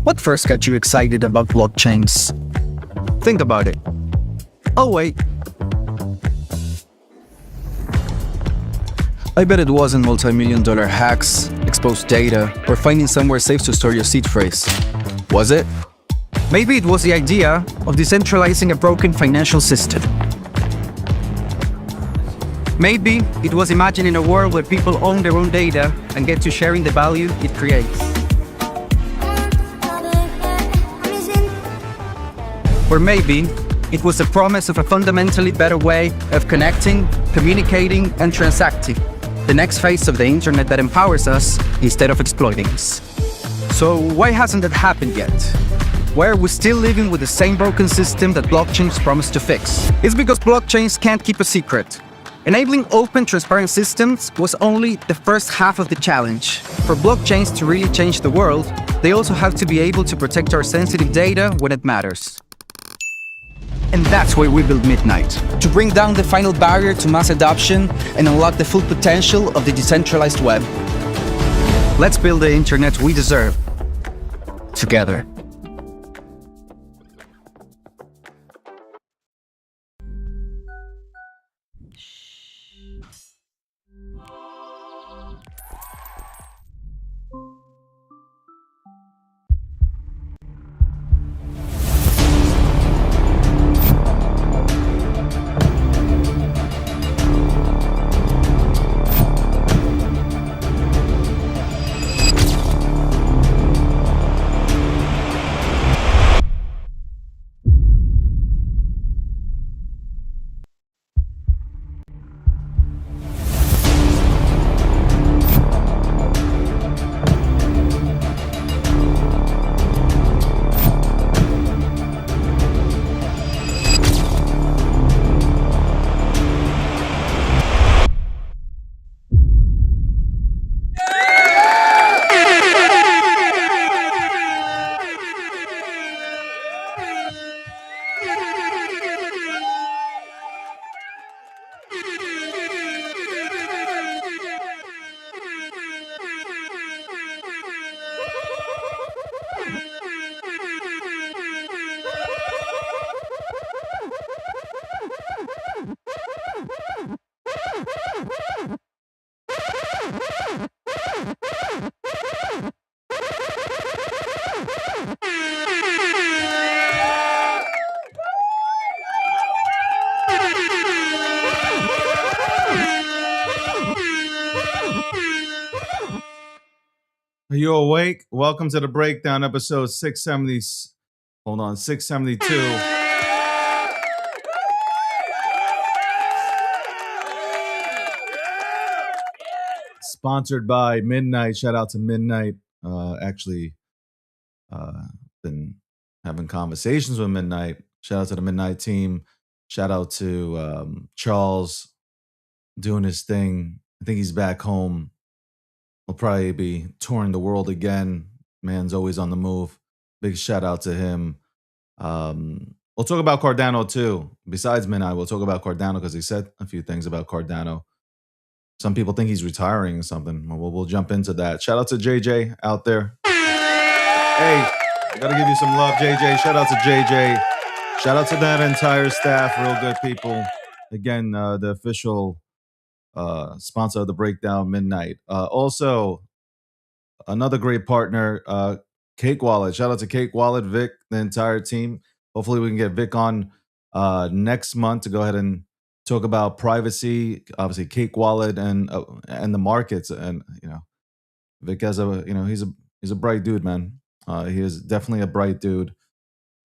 What first got you excited about blockchains? Think about it. Oh wait, I bet it wasn't multi-million-dollar hacks, exposed data, or finding somewhere safe to store your seed phrase. Was it? Maybe it was the idea of decentralizing a broken financial system. Maybe it was imagining a world where people own their own data and get to sharing the value it creates. Or maybe it was the promise of a fundamentally better way of connecting, communicating, and transacting. The next phase of the internet that empowers us instead of exploiting us. So why hasn't that happened yet? Why are we still living with the same broken system that blockchains promise to fix? It's because blockchains can't keep a secret. Enabling open, transparent systems was only the first half of the challenge. For blockchains to really change the world, they also have to be able to protect our sensitive data when it matters. And that's why we built Midnight, to bring down the final barrier to mass adoption and unlock the full potential of the decentralized web. Let's build the internet we deserve, together. Are you awake? Welcome to the breakdown, episode 670. Hold on, 672. Sponsored by Midnight. Shout out to Midnight. Been having conversations with Midnight. Shout out to the Midnight team. Shout out to Charles doing his thing. I think he's back home. He'll probably be touring the world again. Man's always on the move. Big shout out to him. We'll talk about Cardano too. Besides Midnight, we'll talk about Cardano because he said a few things about Cardano. Some people think he's retiring or something. We'll jump into that. Shout out to JJ out there. Hey, I gotta give you some love, JJ. Shout out to JJ. Shout out to that entire staff. Real good people. Again, the official sponsor of the breakdown, Midnight. Also, another great partner, Cake Wallet. Shout out to Cake Wallet, Vic, the entire team. Hopefully we can get Vic on next month to go ahead and talk about privacy, obviously Cake Wallet and the markets. And Vic has he's a bright dude, man. He is definitely a bright dude,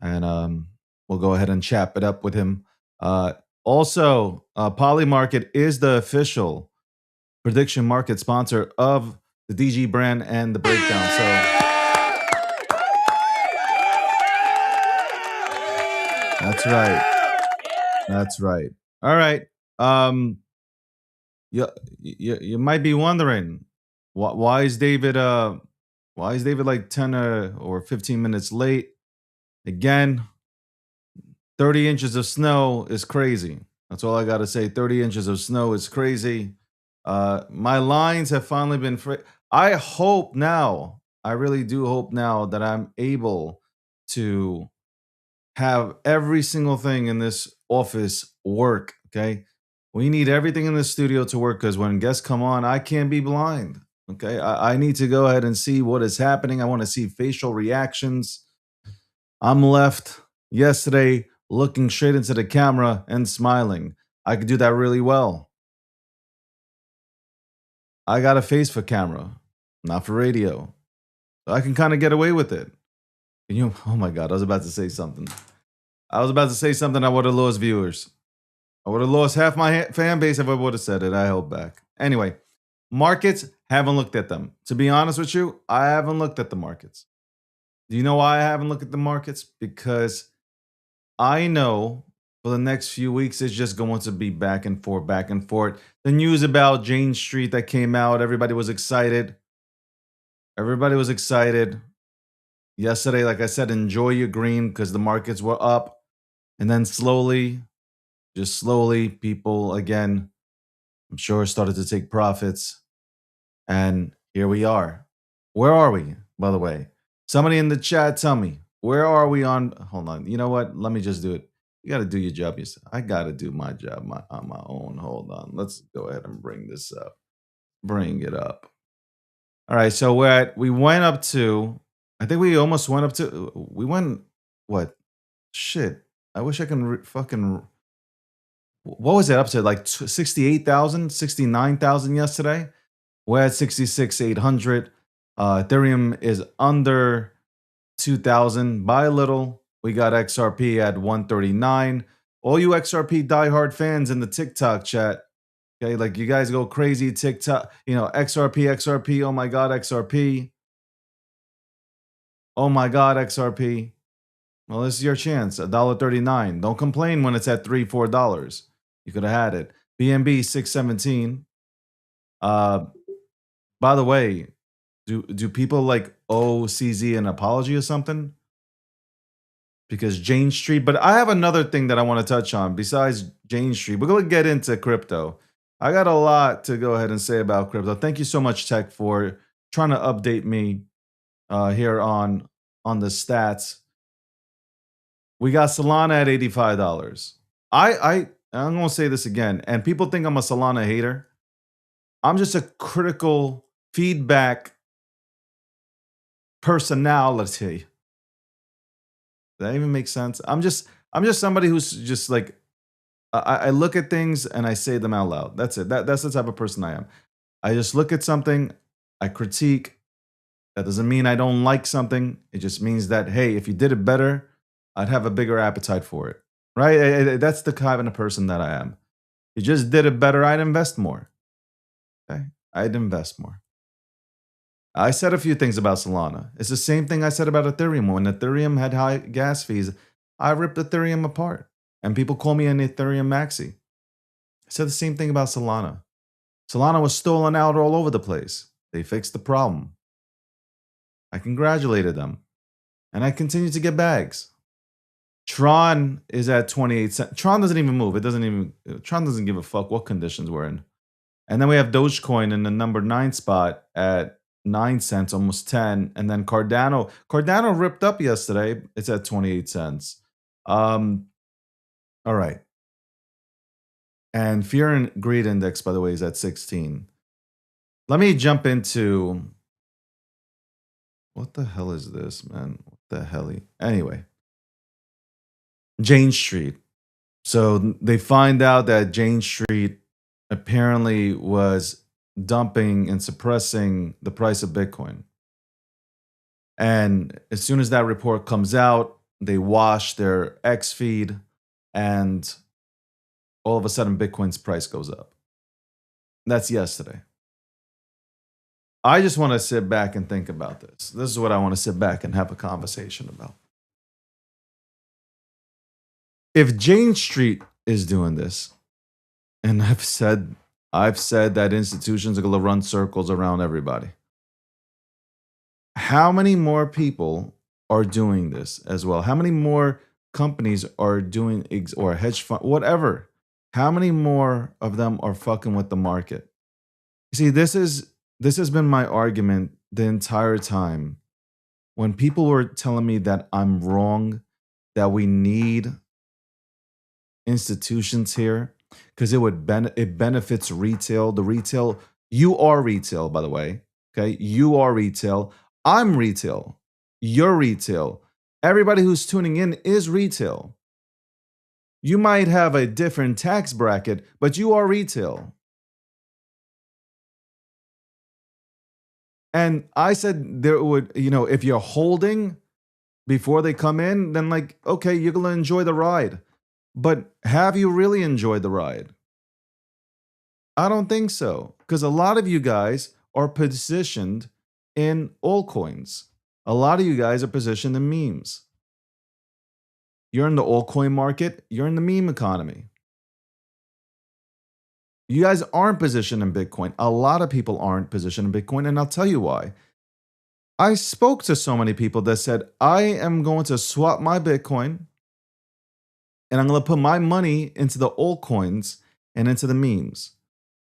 and we'll go ahead and chat it up with him. Also, Polymarket is the official prediction market sponsor of the DG brand and the breakdown. So that's right. That's right. All right. You might be wondering why is David like 10 or 15 minutes late? Again, 30 inches of snow is crazy. That's all I got to say. 30 inches of snow is crazy. My lines have finally been free. I hope now I really do hope now that I'm able to have every single thing in this office work. Okay. We need everything in the studio to work because when guests come on, I can't be blind. Okay. I need to go ahead and see what is happening. I want to see facial reactions. I'm left yesterday looking straight into the camera and smiling. I could do that really well. I got a face for camera, not for radio. So I can kind of get away with it. Can you? Oh my God, I was about to say something. I was about to say something. I would have lost viewers. I would have lost half my fan base if I would have said it. I held back. Anyway, markets, haven't looked at them. To be honest with you, I haven't looked at the markets. Do you know why I haven't looked at the markets? Because I know for the next few weeks it's just going to be back and forth, back and forth. The news about Jane Street that came out, everybody was excited. Everybody was excited. Yesterday, like I said, enjoy your green because the markets were up. And then slowly, just slowly, people again, I'm sure, started to take profits. And here we are. Where are we, by the way? Somebody in the chat, tell me, where are we on? Hold on. You know what? Let me just do it. You got to do your job yourself. I got to do my job on my own. Hold on. Let's go ahead and bring this up. Bring it up. All right. So we went up to, I think we almost went up to, we went, what? Shit. I wish I can fucking, what was it up to? Like 68,000, 69,000 yesterday? We're at 66,800. Ethereum is under 2,000 by a little. We got XRP at 139. All you XRP diehard fans in the TikTok chat, okay, like you guys go crazy TikTok, XRP, oh my God, XRP. Oh my God, XRP. Well, this is your chance, $1.39. Don't complain when it's at $3, $4. You could have had it. BNB 617. By the way, do people like owe CZ an apology or something? Because Jane Street, but I have another thing that I want to touch on besides Jane Street. We're going to get into crypto. I got a lot to go ahead and say about crypto. Thank you so much, Tech, for trying to update me here on the stats. We got Solana at $85. I'm going to say this again, and people think I'm a Solana hater. I'm just a critical feedback personality. Does that even make sense? I'm just somebody who's just like, I look at things and I say them out loud. That's it. That's the type of person I am. I just look at something, I critique. That doesn't mean I don't like something. It just means that, hey, if you did it better, I'd have a bigger appetite for it. Right? That's the kind of person that I am. If you just did it better, I'd invest more. Okay? I'd invest more. I said a few things about Solana. It's the same thing I said about Ethereum. When Ethereum had high gas fees, I ripped Ethereum apart. And people call me an Ethereum maxi. I said the same thing about Solana. Solana was stolen out all over the place. They fixed the problem. I congratulated them. And I continue to get bags. Tron is at 28 cents. Tron doesn't even move. Tron doesn't give a fuck what conditions we're in. And then we have Dogecoin in the number 9 spot at 9 cents, almost 10. And then Cardano ripped up yesterday. It's at 28 cents. All right. And Fear and Greed Index, by the way, is at 16. Let me jump into, what the hell is this, man? What the hell? Anyway, Jane Street. So they find out that Jane Street apparently was dumping and suppressing the price of Bitcoin. And as soon as that report comes out, they wash their X feed, and all of a sudden Bitcoin's price goes up. That's yesterday. I just want to sit back and think about this. This is what I want to sit back and have a conversation about. If Jane Street is doing this, and I've said that institutions are going to run circles around everybody. How many more people are doing this as well? How many more companies are doing, or hedge fund, whatever? How many more of them are fucking with the market? See, this has been my argument the entire time when people were telling me that I'm wrong, that we need institutions here because it benefits retail. The retail, you are retail, by the way. Okay, you are retail. I'm retail. You're retail. Everybody who's tuning in is retail. You might have a different tax bracket, but you are retail. And I said there would, if you're holding before they come in, then like, okay, you're gonna enjoy the ride. But have you really enjoyed the ride? I don't think so. Because a lot of you guys are positioned in altcoins. A lot of you guys are positioned in memes. You're in the altcoin market, you're in the meme economy. You guys aren't positioned in Bitcoin. A lot of people aren't positioned in Bitcoin, and I'll tell you why. I spoke to so many people that said, I am going to swap my Bitcoin and I'm going to put my money into the altcoins and into the memes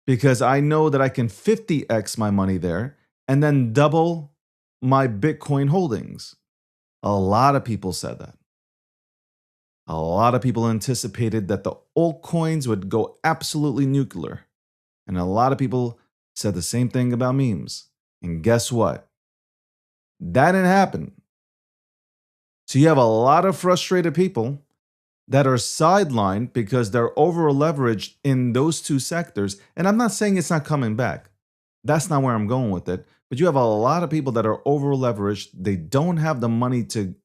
because I know that I can 50x my money there and then double my Bitcoin holdings. A lot of people said that. A lot of people anticipated that the altcoins would go absolutely nuclear. And a lot of people said the same thing about memes. And guess what? That didn't happen. So you have a lot of frustrated people that are sidelined because they're over leveraged in those two sectors. And I'm not saying it's not coming back. That's not where I'm going with it. But you have a lot of people that are over leveraged. They don't have the money to,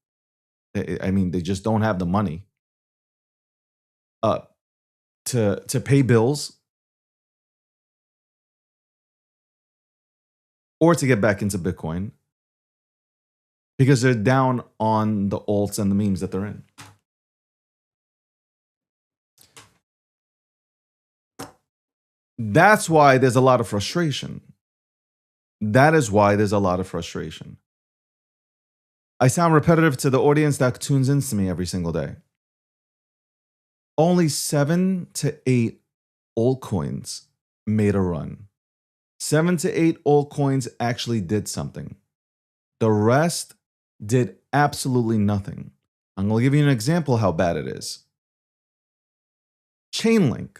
they just don't have the money uh, to pay bills or to get back into Bitcoin because they're down on the alts and the memes that they're in. That's why there's a lot of frustration. That is why there's a lot of frustration. I sound repetitive to the audience that tunes into me every single day. Only 7 to 8 altcoins made a run. 7 to 8 altcoins actually did something. The rest did absolutely nothing. I'm going to give you an example how bad it is. Chainlink.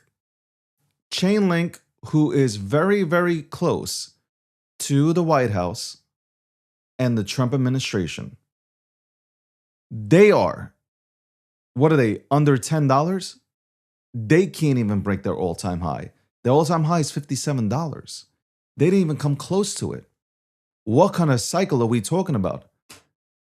Chainlink, who is very, very close to the White House and the Trump administration. They are, what are they, under $10? They can't even break their all-time high. Their all-time high is $57. They didn't even come close to it. What kind of cycle are we talking about?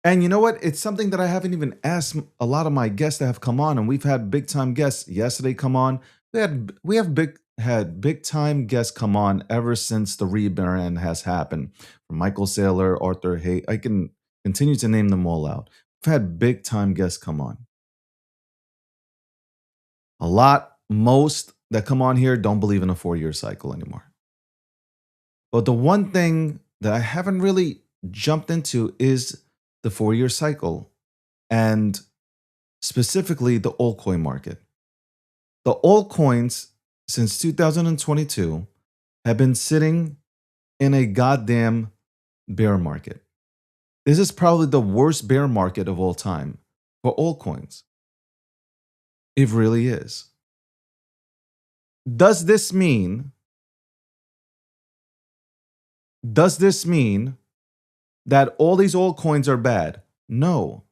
And you know what? It's something that I haven't even asked a lot of my guests that have come on, and we've had big time guests yesterday come on. We have big time guests come on ever since the rebrand has happened. From Michael Saylor, Arthur Hay, I can continue to name them all out. We've had big time guests come on. Most that come on here don't believe in a 4-year cycle anymore. But the one thing that I haven't really jumped into is the 4-year cycle and specifically the altcoin market. The altcoins since 2022 have been sitting in a goddamn bear market. This is probably the worst bear market of all time for altcoins. It really is. Does this mean that all these altcoins are bad? No.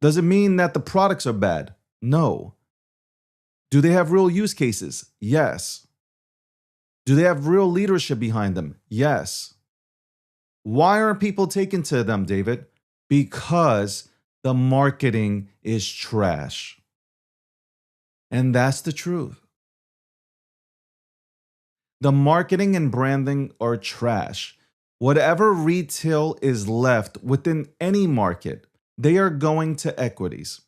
Does it mean that the products are bad? No. Do they have real use cases? Yes. Do they have real leadership behind them? Yes. Why aren't people taken to them, David? Because the marketing is trash. And that's the truth. The marketing and branding are trash. Whatever retail is left within any market, they are going to equities.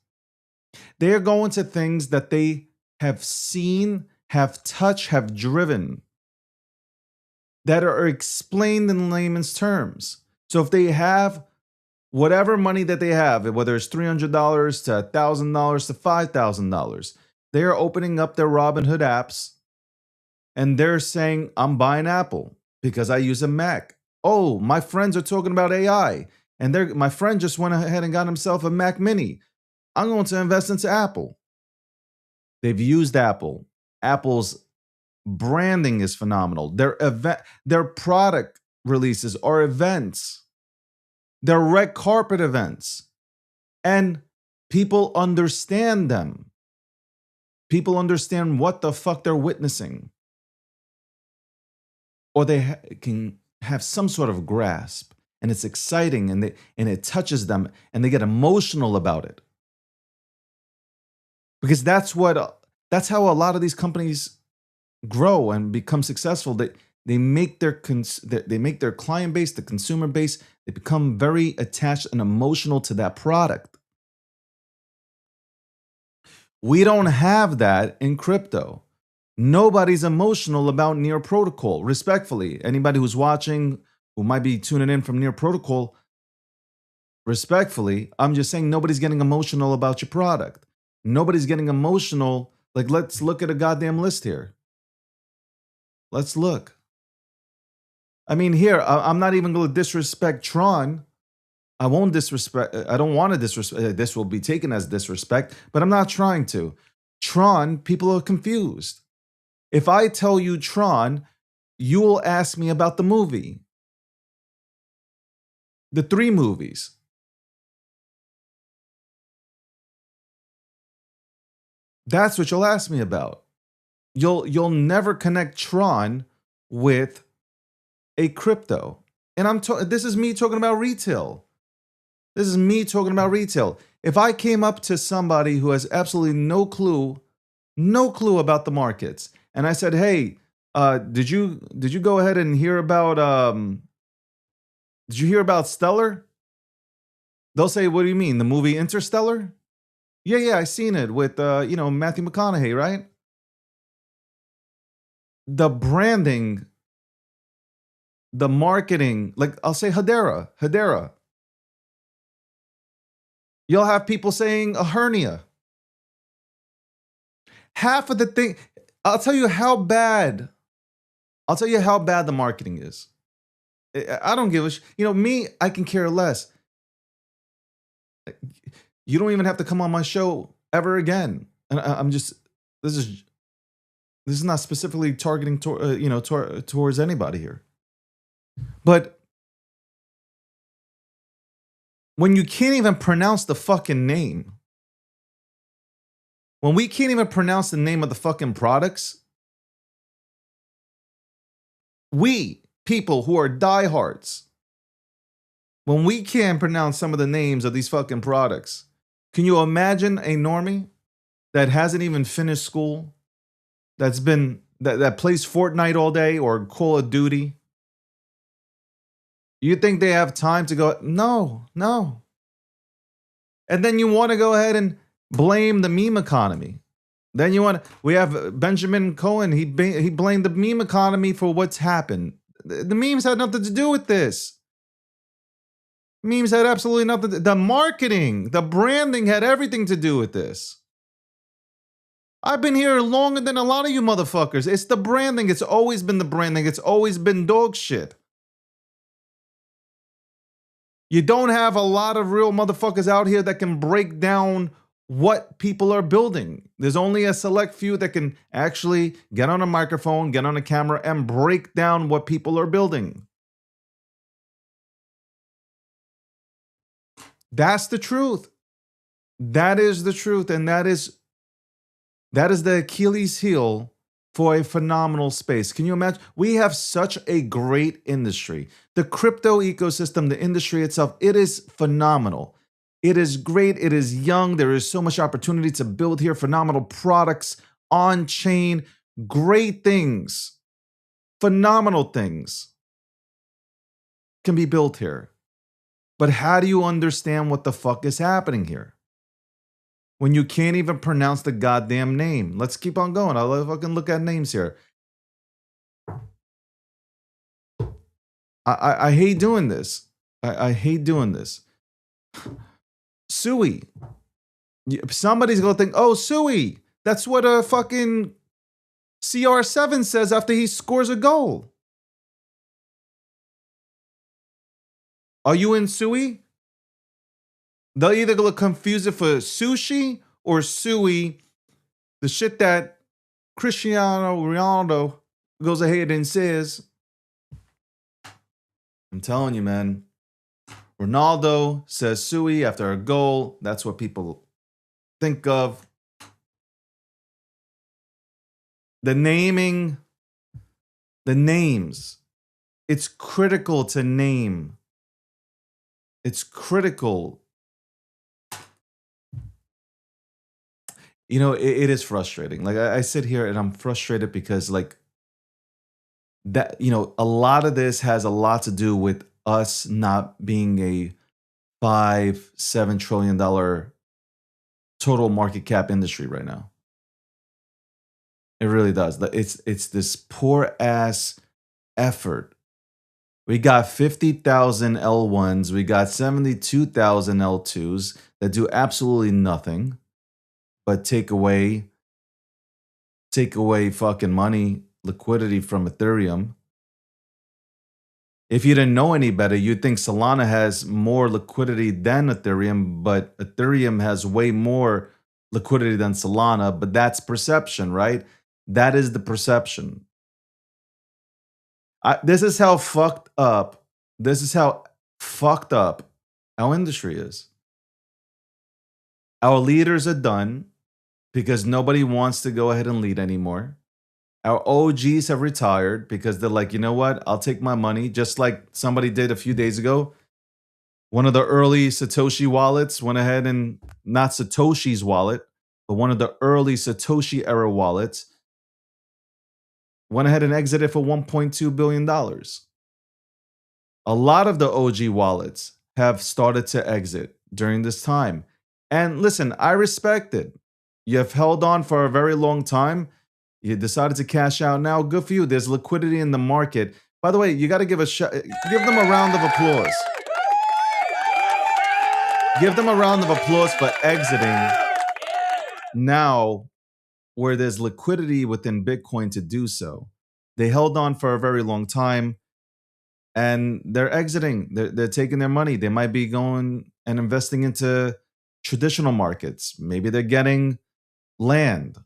They are going to things that they have seen, have touched, have driven, that are explained in layman's terms. So if they have whatever money that they have, whether it's $300 to $1,000 to $5,000, they are opening up their Robinhood apps and they're saying, I'm buying Apple because I use a Mac. Oh, my friends are talking about AI, and my friend just went ahead and got himself a Mac Mini. I'm going to invest into Apple. They've used Apple. Apple's branding is phenomenal. Their product releases are events. They're red carpet events. And people understand them. People understand what the fuck they're witnessing. Or they can have some sort of grasp, and it's exciting, and it touches them, and they get emotional about it. Because that's how a lot of these companies grow and become successful. They make their client base, the consumer base, they become very attached and emotional to that product. We don't have that in crypto. Nobody's emotional about Near Protocol, respectfully. Anybody who's watching, who might be tuning in from Near Protocol, respectfully, I'm just saying nobody's getting emotional about your product. Nobody's getting emotional. Like, let's look at a goddamn list here. Let's look. I mean, here, I'm not even going to disrespect Tron. I won't disrespect. I don't want to disrespect. This will be taken as disrespect, but I'm not trying to. Tron, people are confused. If I tell you Tron, you will ask me about the movie. The 3 movies. That's what you'll ask me about. You'll never connect Tron with a crypto. And this is me talking about retail. This is me talking about retail. If I came up to somebody who has absolutely no clue about the markets, and I said, "Hey, did you go ahead and hear about did you hear about Stellar?" They'll say, "What do you mean, the movie Interstellar?" Yeah, I seen it with Matthew McConaughey, right? The branding, the marketing, like I'll say Hedera. You'll have people saying a hernia. Half of the thing, I'll tell you how bad the marketing is. I don't give a me, I can care less. You don't even have to come on my show ever again. And I'm just, this is not specifically targeting towards anybody here. But when you can't even pronounce the fucking name, when we can't even pronounce the name of the fucking products, we, people who are diehards, when we can't pronounce some of the names of these fucking products, can you imagine a normie that hasn't even finished school, that plays Fortnite all day or Call of Duty? You think they have time to go? No. And then you want to go ahead and blame the meme economy. Then we have Benjamin Cohen. He blamed the meme economy for what's happened. The memes had nothing to do with this. Memes had absolutely nothing. The marketing, the branding had everything to do with this. I've been here longer than a lot of you motherfuckers. It's the branding. It's always been the branding. It's always been dog shit. You don't have a lot of real motherfuckers out here that can break down what people are building. There's only a select few that can actually get on a microphone, get on a camera, and break down what people are building. That's the truth. That is the truth. And that is the Achilles heel for a phenomenal space. Can you imagine? We have such a great industry. The crypto ecosystem, the industry itself, it is phenomenal. It is great. It is young. There is so much opportunity to build here. Phenomenal products on chain, great things, phenomenal things can be built here. But how do you understand what the fuck is happening here when you can't even pronounce the goddamn name? Let's keep on going. I'll fucking look at names here. I hate doing this. I hate doing this. Sui. Somebody's going to think, oh, Sui. That's what a fucking CR7 says after he scores a goal. Are you in Sui? They'll either look confuse it for sushi or Sui, the shit that Cristiano Ronaldo goes ahead and says. I'm telling you, man. Ronaldo says Sui after a goal. That's what people think of. The naming, the names. It's critical to name. It's critical. You know, it is frustrating. Like I sit here and I'm frustrated because like that, you know, a lot of this has a lot to do with us not being a 5-7 trillion dollar total market cap industry right now. It really does. It's this poor ass effort. We got 50,000 L1s, we got 72,000 L2s that do absolutely nothing but take away fucking money, liquidity from Ethereum. If you didn't know any better, you'd think Solana has more liquidity than Ethereum, but Ethereum has way more liquidity than Solana, but that's perception, right? That is the perception. This is how fucked up. This is how fucked up our industry is. Our leaders are done because nobody wants to go ahead and lead anymore. Our OGs have retired because they're like, you know what? I'll take my money, just like somebody did a few days ago. One of the early Satoshi wallets went ahead and, not Satoshi's wallet, but one of the early Satoshi era wallets went ahead and exited for $1.2 billion. A lot of the OG wallets have started to exit during this time. And listen, I respect it. You've held on for a very long time. You decided to cash out now. Good for you. There's liquidity in the market. By the way, you got to give them a round of applause. Give them a round of applause for exiting now where there's liquidity within Bitcoin to do so. They held on for a very long time and they're exiting. They're taking their money. They might be going and investing into traditional markets. Maybe they're getting land.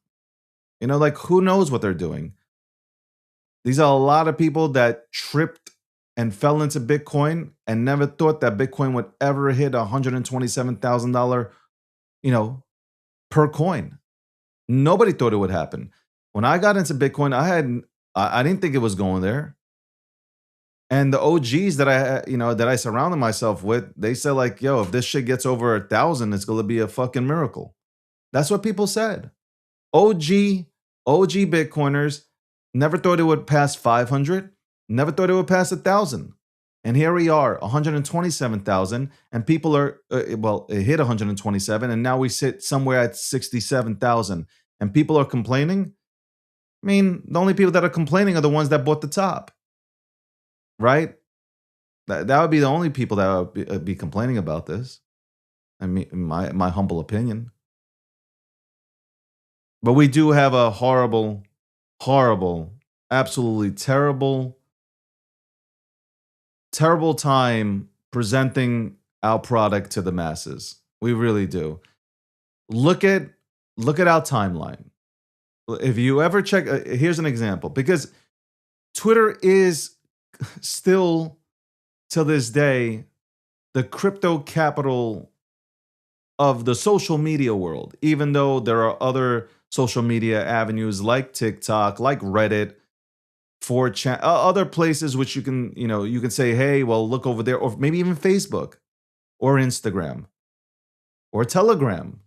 You know, like who knows what they're doing? These are a lot of people that tripped and fell into Bitcoin and never thought that Bitcoin would ever hit $127,000, you know, per coin. Nobody thought it would happen. When I got into Bitcoin, I didn't think it was going there. And the OGs that I surrounded myself with, they said like, yo, if this shit gets over 1,000, it's going to be a fucking miracle. That's what people said. OG Bitcoiners never thought it would pass 500, never thought it would pass 1,000. And here we are, 127,000, and people are, it hit 127, and now we sit somewhere at 67,000, and people are complaining. I mean, the only people that are complaining are the ones that bought the top, right? That would be the only people that would be complaining about this. I mean, my humble opinion. But we do have a horrible, absolutely terrible time presenting our product to the masses. We really do. Look at our timeline. If you ever check, here's an example, because Twitter is still, till this day, the crypto capital of the social media world, even though there are other social media avenues like TikTok, like Reddit, 4chan, other places which you can say, hey, well, look over there, or maybe even Facebook or Instagram or Telegram.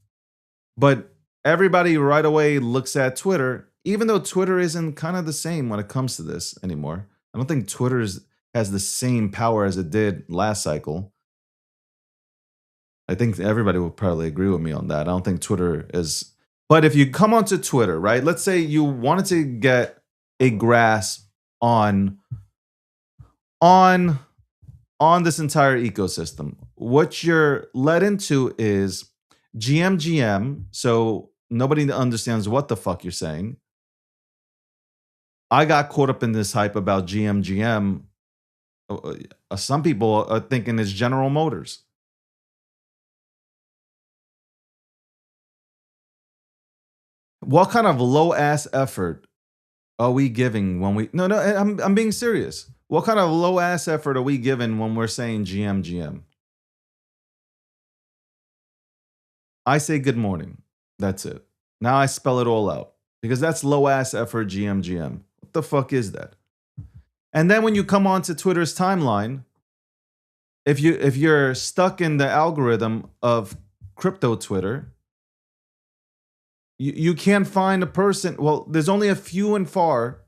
But everybody right away looks at Twitter, even though Twitter isn't kind of the same when it comes to this anymore. I don't think Twitter has the same power as it did last cycle. I think everybody will probably agree with me on that. I don't think Twitter is. But if you come onto Twitter, right? Let's say you wanted to get a grasp on this entire ecosystem. What you're led into is GMGM. So nobody understands what the fuck you're saying. I got caught up in this hype about GMGM Some people are thinking it's General Motors. What kind of low ass effort are we giving when we? No, no. I'm being serious. What kind of low ass effort are we giving when we're saying GM GM? I say good morning. That's it. Now I spell it all out because that's low ass effort GM GM. What the fuck is that? And then when you come onto Twitter's timeline, if you're stuck in the algorithm of crypto Twitter, you can't find a person. Well, there's only a few and far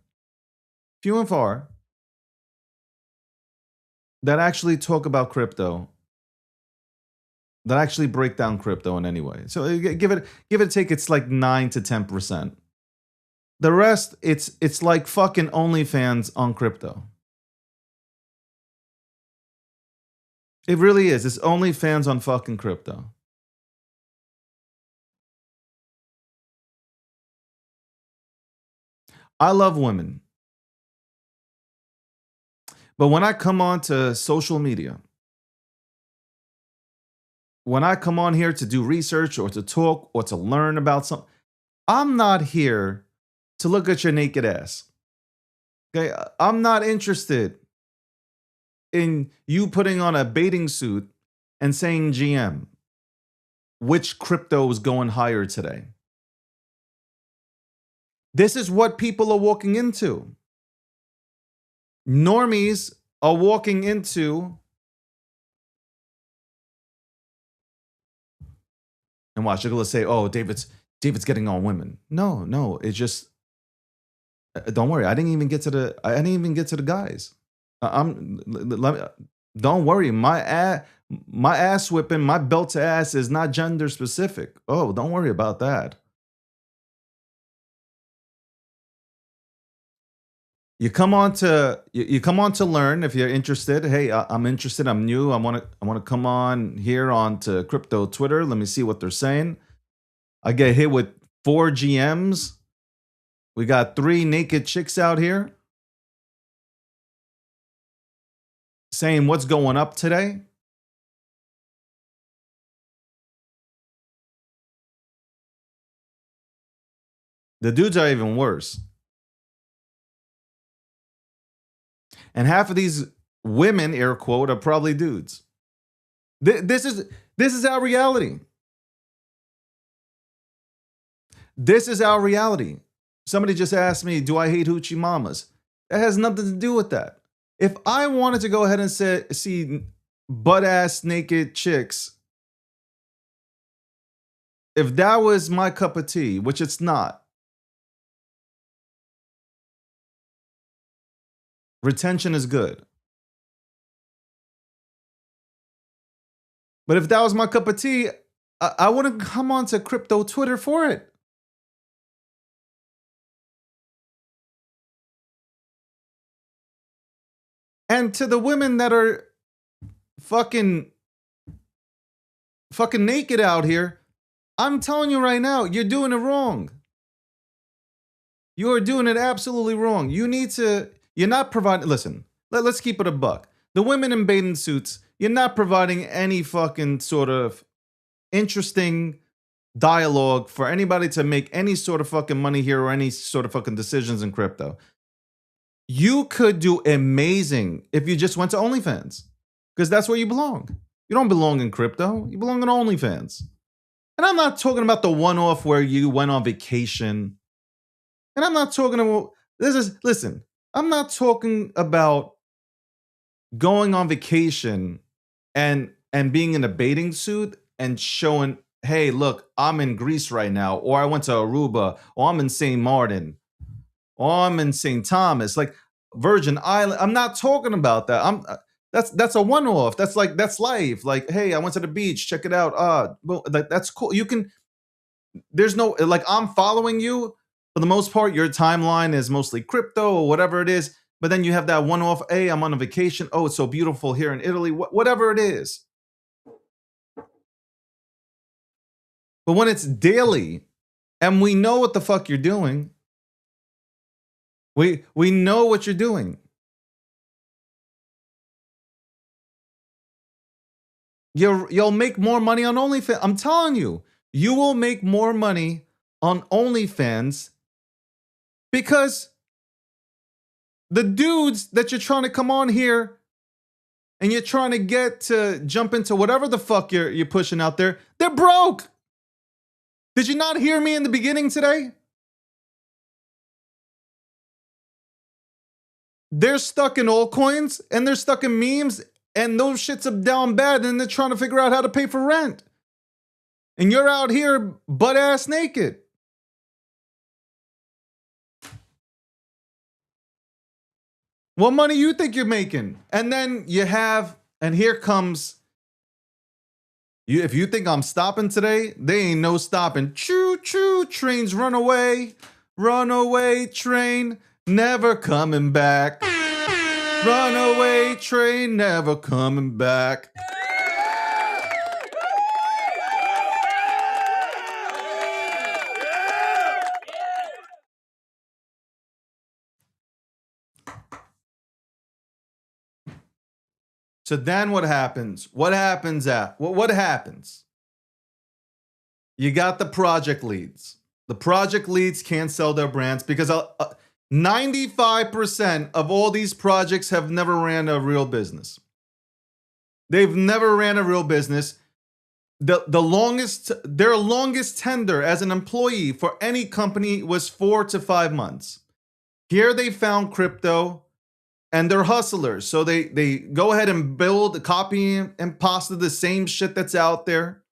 that actually talk about crypto, that actually break down crypto in any way. So give it a take. It's like 9 to 10%. The rest, it's like fucking OnlyFans on crypto. It really is. It's OnlyFans on fucking crypto. I love women. But when I come on to social media, when I come on here to do research or to talk or to learn about something, I'm not here to look at your naked ass. Okay? I'm not interested in you putting on a bathing suit and saying GM. Which crypto is going higher today? This is what people are walking into. Normies are walking into, and watch, you're gonna say, "Oh, David's getting on women." No, it's just don't worry. I didn't even get to the guys. Don't worry. My ass whipping, my belt to ass is not gender specific. Oh, don't worry about that. You come on to learn if you're interested. Hey, I'm interested. I'm new. I want to come on here on to crypto Twitter. Let me see what they're saying. I get hit with 4 GMs. We got 3 naked chicks out here saying what's going up today. The dudes are even worse. And half of these women, air quote, are probably dudes. This is our reality. This is our reality. Somebody just asked me, do I hate hoochie mamas? That has nothing to do with that. If I wanted to go ahead and see butt-ass naked chicks, if that was my cup of tea, which it's not, retention is good. But if that was my cup of tea, I wouldn't come onto crypto Twitter for it. And to the women that are fucking naked out here, I'm telling you right now, you're doing it wrong. You are doing it absolutely wrong. You're not providing, listen, let's keep it a buck. The women in bathing suits, you're not providing any fucking sort of interesting dialogue for anybody to make any sort of fucking money here or any sort of fucking decisions in crypto. You could do amazing if you just went to OnlyFans, because that's where you belong. You don't belong in crypto. You belong in OnlyFans. And I'm not talking about the one-off where you went on vacation. And I'm not talking about, listen, I'm not talking about going on vacation and being in a bathing suit and showing, hey, look, I'm in Greece right now, or I went to Aruba, or I'm in St. Martin, or I'm in St. Thomas, like Virgin Island. I'm not talking about that. That's a one-off. That's life. Like, hey, I went to the beach, check it out. That's cool. You can, there's no, like, I'm following you. For the most part, your timeline is mostly crypto or whatever it is. But then you have that one-off, hey, I'm on a vacation. Oh, it's so beautiful here in Italy. Whatever it is. But when it's daily and we know what the fuck you're doing, we know what you're doing. You'll make more money on OnlyFans. I'm telling you, you will make more money on OnlyFans because the dudes that you're trying to come on here and you're trying to get to jump into whatever the fuck you're pushing out there, they're broke. Did you not hear me in the beginning today? They're stuck in altcoins and they're stuck in memes and those shits are down bad and they're trying to figure out how to pay for rent. And you're out here butt ass naked. What money you think you're making? And then you have, and here comes, if you think I'm stopping today, they ain't no stopping. Choo choo, trains run away train, never coming back. Runaway train, never coming back. So then what happens? What happens? You got the project leads. The project leads can't sell their brands because 95% of all these projects have never ran a real business. They've never ran a real business. Their longest tender as an employee for any company was 4 to 5 months. Here they found crypto and they're hustlers. So they go ahead and build, copy and pasta the same shit that's out there.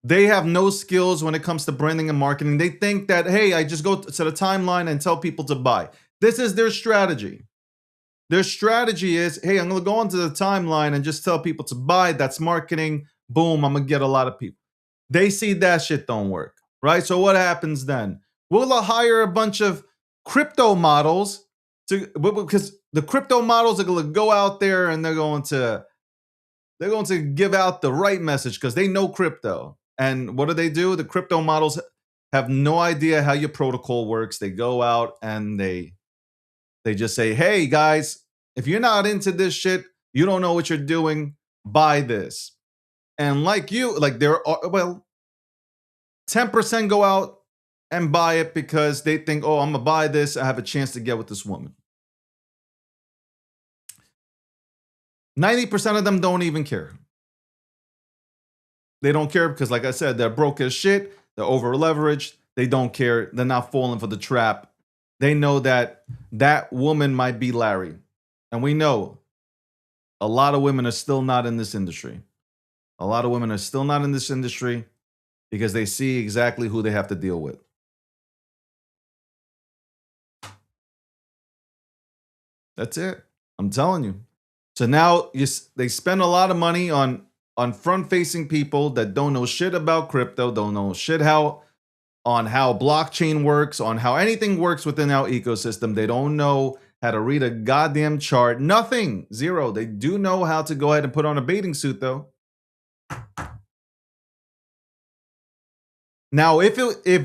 They have no skills when it comes to branding and marketing. They think that, hey, I just go to the timeline and tell people to buy. This is their strategy. Their strategy is, hey, I'm going to go onto the timeline and just tell people to buy. That's marketing. Boom, I'm going to get a lot of people. They see that shit don't work, right? So what happens then? We'll hire a bunch of crypto models because the crypto models are going to go out there and they're going to give out the right message because they know crypto. And what do? The crypto models have no idea how your protocol works. They go out and they just say, hey guys, if you're not into this shit, you don't know what you're doing, buy this. And like there are, 10% go out and buy it because they think, oh, I'm gonna buy this, I have a chance to get with this woman. 90% of them don't even care. They don't care because, like I said, they're broke as shit. They're over leveraged. They don't care. They're not falling for the trap. They know that woman might be Larry. And we know a lot of women are still not in this industry. A lot of women are still not in this industry because they see exactly who they have to deal with. That's it. I'm telling you. So now they spend a lot of money on front-facing people that don't know shit about crypto, don't know shit on how blockchain works, on how anything works within our ecosystem. They don't know how to read a goddamn chart. Nothing. Zero. They do know how to go ahead and put on a bathing suit, though. Now, if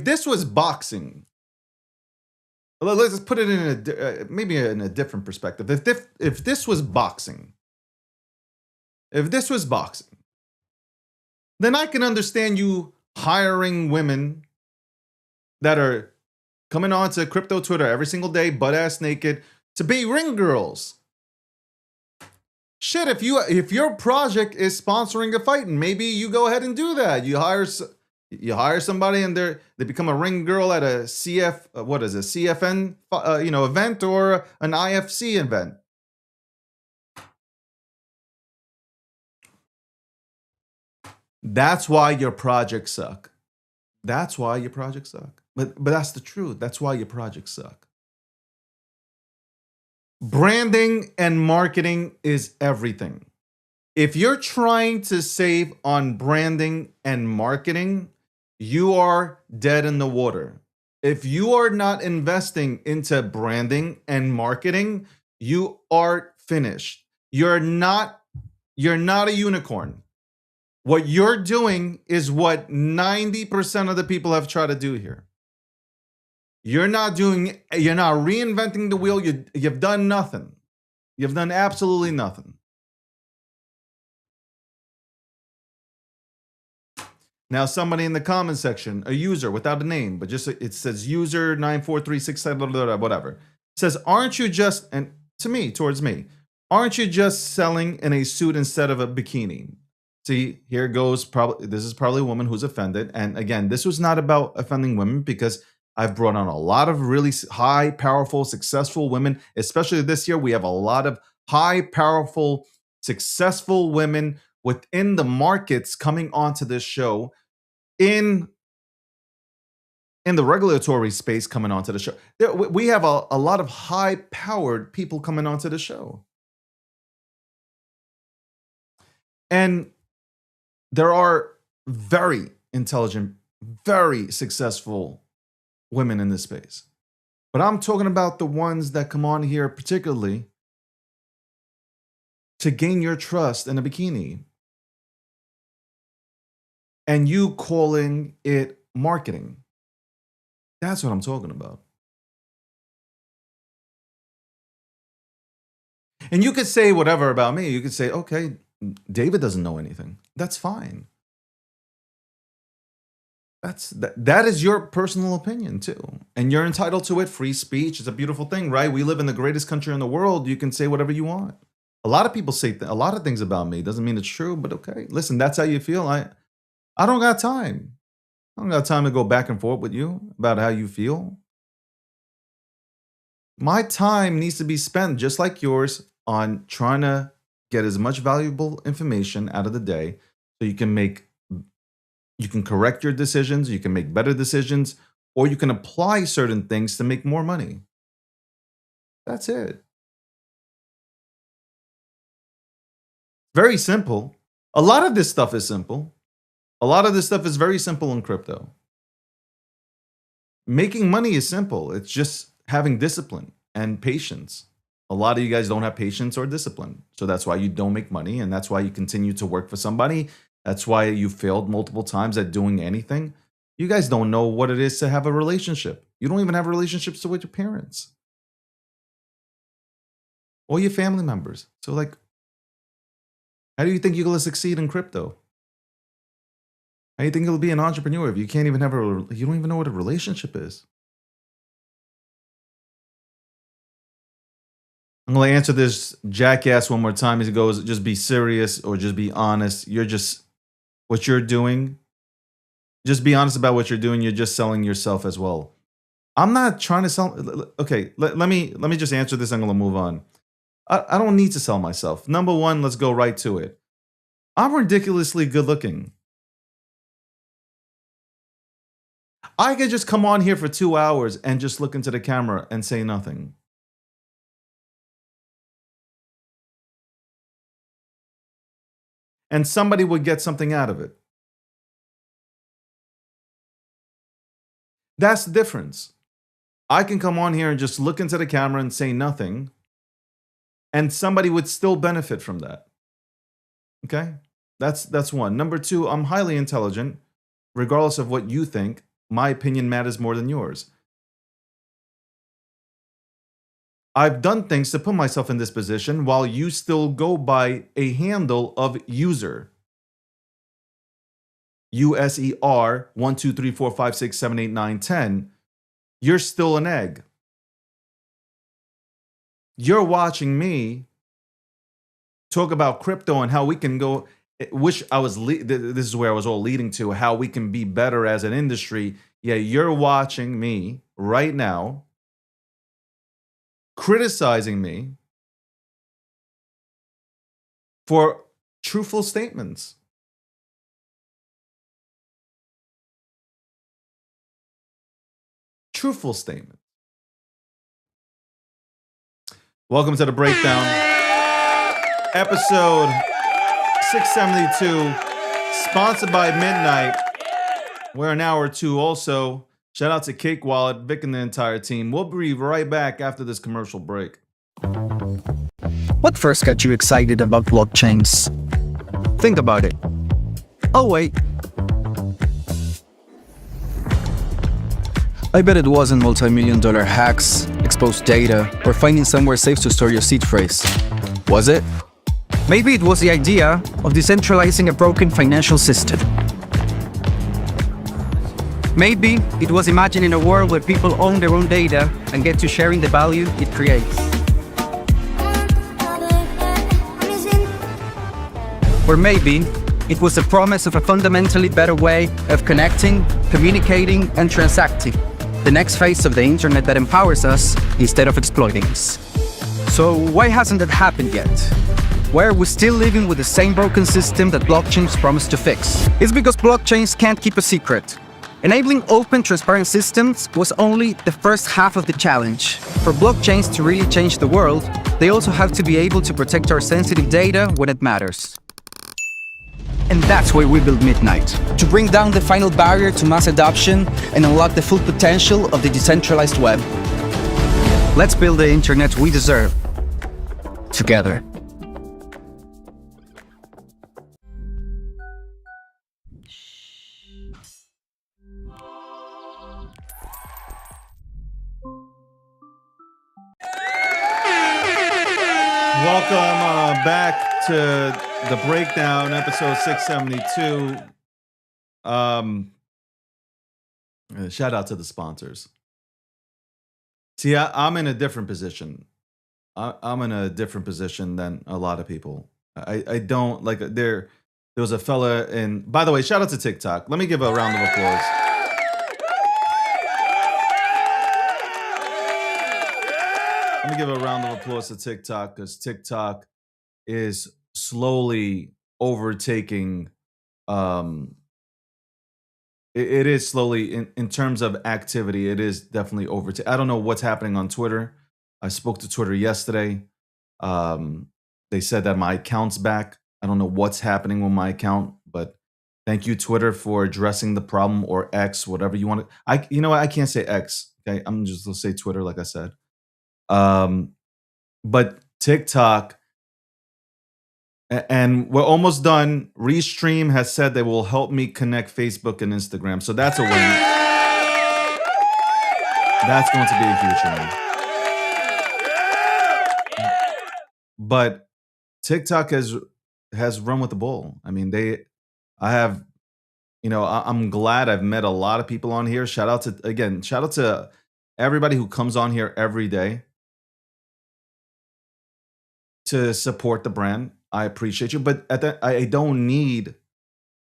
this was boxing, let's put it in maybe in a different perspective. If this was boxing, then I can understand you hiring women that are coming on to crypto Twitter every single day, butt ass naked, to be ring girls. Shit, if your project is sponsoring a fight, and maybe you go ahead and do that. You hire somebody and they become a ring girl at a CFN event or an IFC event. That's why your projects suck. That's why your projects suck. But that's the truth. That's why your projects suck. Branding and marketing is everything. If you're trying to save on branding and marketing, you are dead in the water. If you are not investing into branding and marketing, you are finished. You're not a unicorn. What you're doing is what 90% of the people have tried to do here. You're not reinventing the wheel. You've done nothing. You've done absolutely nothing. Now, somebody in the comment section, a user without a name, but just it says user 94367, whatever, says, aren't you just, and to me, towards me, aren't you just selling in a suit instead of a bikini? See, here goes, this is probably a woman who's offended. And again, this was not about offending women, because I've brought on a lot of really high, powerful, successful women, especially this year. We have a lot of high, powerful, successful women within the markets coming onto this show, in the regulatory space coming onto the show. We have a lot of high-powered people coming onto the show. And there are very intelligent, very successful women in this space. But I'm talking about the ones that come on here particularly to gain your trust in a bikini. And you calling it marketing. That's what I'm talking about. And you could say whatever about me. You could say, okay, David doesn't know anything. That's fine. That is your personal opinion too. And you're entitled to it. Free speech is a beautiful thing, right? We live in the greatest country in the world. You can say whatever you want. A lot of people say a lot of things about me. Doesn't mean it's true, but okay. Listen, that's how you feel. I don't got time. I don't got time to go back and forth with you about how you feel. My time needs to be spent, just like yours, on trying to get as much valuable information out of the day so you can correct your decisions, you can make better decisions, or you can apply certain things to make more money. That's it. Very simple. A lot of this stuff is simple. A lot of this stuff is very simple in crypto. Making money is simple. It's just having discipline and patience. A lot of you guys don't have patience or discipline. So that's why you don't make money. And that's why you continue to work for somebody. That's why you failed multiple times at doing anything. You guys don't know what it is to have a relationship. You don't even have relationships with your parents or your family members. So how do you think you're going to succeed in crypto? How do you think you'll be an entrepreneur if you can't even you don't even know what a relationship is? I'm going to answer this jackass one more time. He goes, just be serious or just be honest. What you're doing, just be honest about what you're doing. You're just selling yourself as well. I'm not trying to sell. Okay, let me just answer this. I'm going to move on. I don't need to sell myself. Number one, let's go right to it. I'm ridiculously good looking. I could just come on here for 2 hours and just look into the camera and say nothing. And somebody would get something out of it. That's the difference. I can come on here and just look into the camera and say nothing, and somebody would still benefit from that. Okay? That's one. Number two, I'm highly intelligent. Regardless of what you think, my opinion matters more than yours. I've done things to put myself in this position while you still go by a handle of user. USER 1 2 3 4 5 6 7 8 9 10. You're still an egg. You're watching me talk about crypto and how we can go. This is where I was all leading to, how we can be better as an industry. Yeah, you're watching me right now, criticizing me for truthful statements. Truthful statements. Welcome to the breakdown, episode 672, sponsored by Midnight. We're an hour or two. Also, shout out to Cake Wallet, Vic, and the entire team. We'll be right back after this commercial break. What first got you excited about blockchains? Think about it. Oh, wait. I bet it wasn't multi-million-dollar hacks, exposed data, or finding somewhere safe to store your seed phrase. Was it? Maybe it was the idea of decentralizing a broken financial system. Maybe it was imagining a world where people own their own data and get to sharing the value it creates. Or maybe it was the promise of a fundamentally better way of connecting, communicating, and transacting. The next phase of the internet that empowers us instead of exploiting us. So why hasn't that happened yet? Why are we still living with the same broken system that blockchains promise to fix? It's because blockchains can't keep a secret. Enabling open, transparent systems was only the first half of the challenge. For blockchains to really change the world, they also have to be able to protect our sensitive data when it matters. And that's why we built Midnight, to bring down the final barrier to mass adoption and unlock the full potential of the decentralized web. Let's build the internet we deserve, together. Welcome back to the breakdown, episode 672. Shout out to the sponsors. See, I'm in a different position. I'm in a different position than a lot of people. I don't like there was a fella in, by the way, shout out to TikTok. Let me give a round of applause. Let me give a round of applause to TikTok, because TikTok is slowly overtaking. It is slowly in terms of activity. It is definitely overtaking. I don't know what's happening on Twitter. I spoke to Twitter yesterday. They said that my account's back. I don't know what's happening with my account, but thank you, Twitter, for addressing the problem, or X, whatever you want to. You know what? I can't say X. Okay, I'm just gonna say Twitter, like I said. But TikTok, and we're almost done. Restream has said they will help me connect Facebook and Instagram. So that's a win. That's going to be a huge win. But TikTok has run with the bull. I mean, I'm glad I've met a lot of people on here. Shout out to everybody who comes on here every day to support the brand. I appreciate you, but I don't need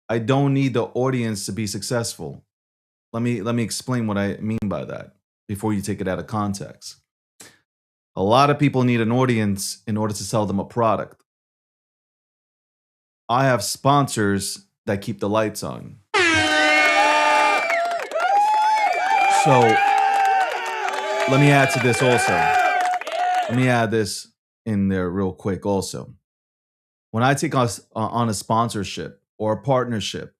the audience to be successful. Let me explain what I mean by that before you take it out of context. A lot of people need an audience in order to sell them a product. I have sponsors that keep the lights on. So let me add to this also. Let me add this in there real quick also. When I take us on a sponsorship or a partnership,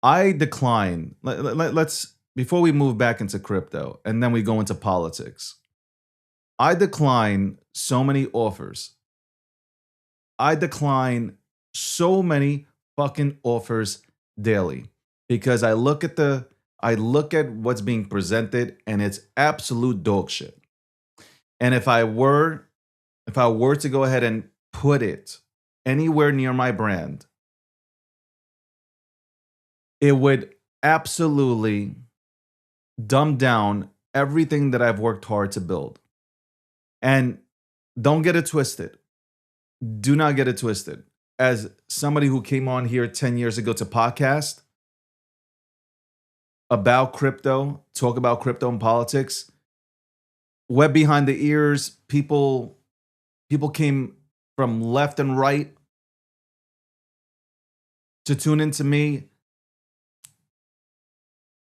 I decline. Let's before we move back into crypto and then we go into politics. I decline so many offers. I decline so many fucking offers daily because I look at what's being presented and it's absolute dog shit. And if I were to go ahead and put it anywhere near my brand, it would absolutely dumb down everything that I've worked hard to build. And don't get it twisted. Do not get it twisted. As somebody who came on here 10 years ago to podcast about crypto, talk about crypto and politics, web behind the ears, people came from left and right to tune into me.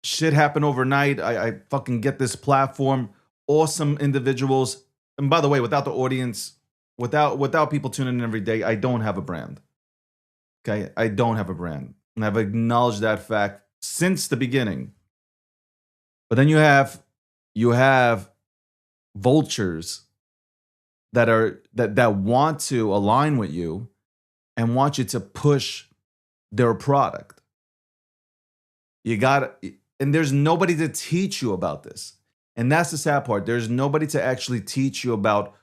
Shit happened overnight. I fucking get this platform. Awesome individuals. And by the way, without the audience, without people tuning in every day, I don't have a brand. Okay? I don't have a brand. And I've acknowledged that fact since the beginning. But then you have vultures that want to align with you and want you to push their product. And there's nobody to teach you about this. And that's the sad part. There's nobody to actually teach you about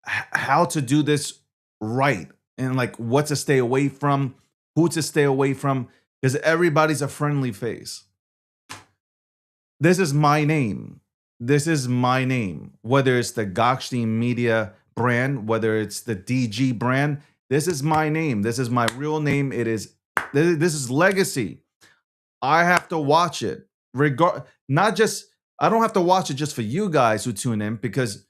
how to do this right and like what to stay away from, who to stay away from, because everybody's a friendly face. This is my name. This is my name. Whether it's the Gokstein Media brand, whether it's the DG brand, this is my name. This is my real name. This is legacy. I have to watch it. Not just I don't have to watch it just for you guys who tune in, because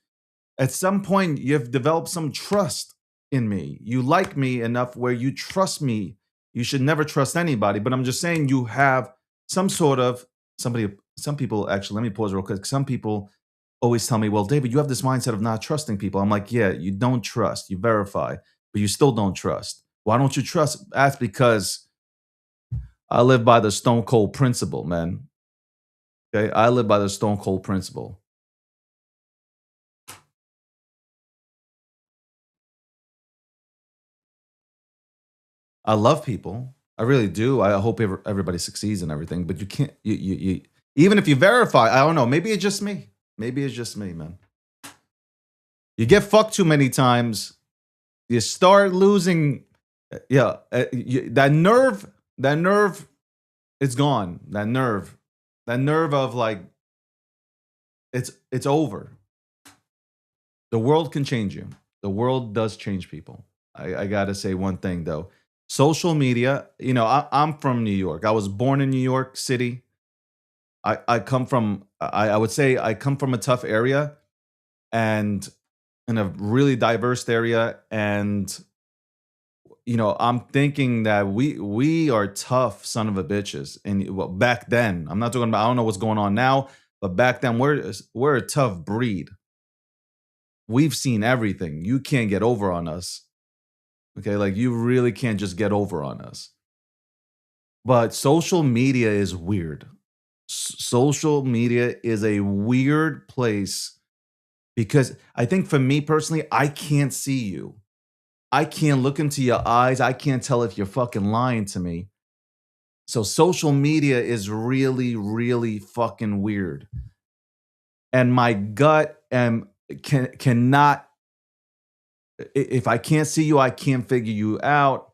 at some point you've developed some trust in me. You like me enough where you trust me. You should never trust anybody, but I'm just saying you have some sort of some people actually, let me pause real quick. Some people always tell me, well, David, you have this mindset of not trusting people. I'm like, yeah, you don't trust, you verify, but you still don't trust. Why don't you trust? That's because I live by the stone cold principle, man. Okay. I live by the stone cold principle. I love people. I really do. I hope everybody succeeds and everything, but you can't, even if you verify, I don't know, maybe it's just me. Maybe it's just me, man. You get fucked too many times, you start losing, that nerve, it's gone. That nerve of like, it's over. The world can change you. The world does change people. I gotta say one thing though. Social media, I'm from New York. I was born in New York City. I come from, I would say I come from a tough area and in a really diverse area. And, I'm thinking that we are tough son of a bitches. And well, back then, I'm not talking about, I don't know what's going on now, but back then we're a tough breed. We've seen everything. You can't get over on us. Okay, like you really can't just get over on us. But social media is weird. Social media is a weird place because I think for me personally, I can't see you. I can't look into your eyes. I can't tell if you're fucking lying to me. So social media is really, really fucking weird. And my gut cannot, if I can't see you, I can't figure you out.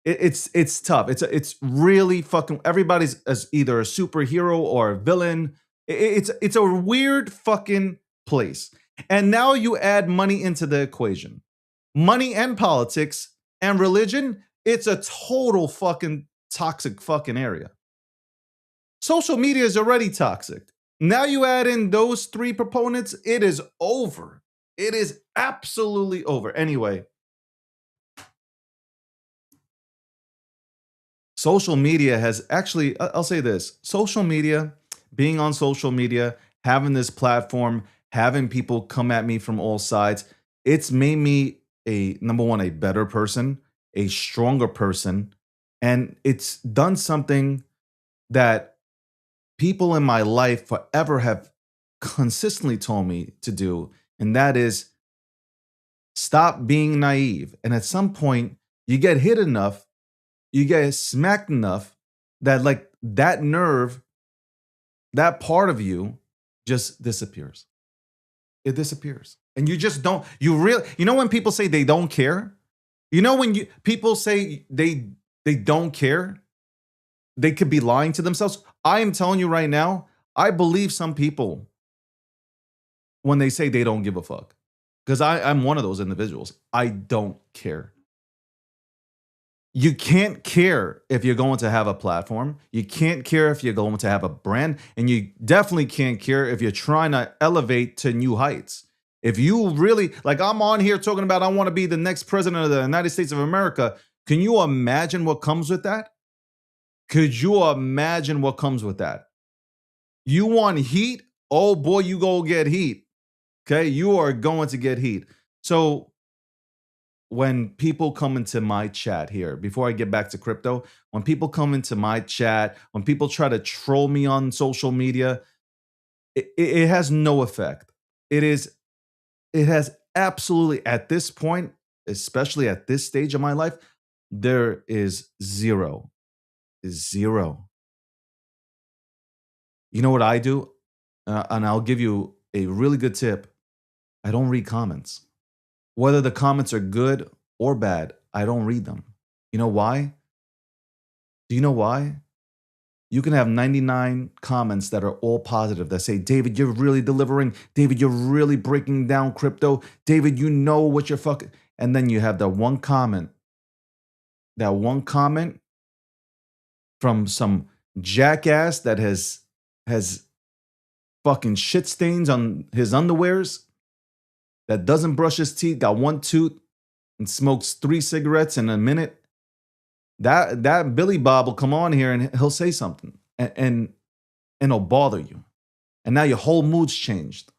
It's tough. It's really fucking. Everybody's as either a superhero or a villain. It's a weird fucking place. And now you add money into the equation, money and politics and religion. It's a total fucking toxic fucking area. Social media is already toxic. Now you add in those three proponents, it is over. It is absolutely over. Anyway, social media has actually, I'll say this, social media, being on social media, having this platform, having people come at me from all sides, it's made me number one, a better person, a stronger person. And it's done something that people in my life forever have consistently told me to do. And that is stop being naive. And at some point, you get hit enough, you get smacked enough that like that nerve, that part of you just disappears. It disappears. And you just don't, when people say they don't care, when people say they don't care, they could be lying to themselves. I am telling you right now, I believe some people when they say they don't give a fuck. Because I'm one of those individuals. I don't care. You can't care if you're going to have a platform. You can't care if you're going to have a brand. And you definitely can't care if you're trying to elevate to new heights. If you really, like I'm on here talking about I want to be the next president of the United States of America. Can you imagine what comes with that? Could you imagine what comes with that? You want heat? Oh boy, you go get heat. Okay, you are going to get heat. So when people come into my chat here, before I get back to crypto, when people come into my chat, when people try to troll me on social media, it has no effect. It has absolutely, at this point, especially at this stage of my life, there is zero. Zero. You know what I do? And I'll give you a really good tip. I don't read comments. Whether the comments are good or bad, I don't read them. You know why? Do you know why? you can have 99 comments that are all positive that say, David, you're really delivering. David, you're really breaking down crypto. David, you know what you're fucking. And then you have that one comment from some jackass that has fucking shit stains on his underwears, that doesn't brush his teeth, got one tooth, and smokes 3 cigarettes in a minute. That Billy Bob will come on here and he'll say something and it'll bother you. And now your whole mood's changed.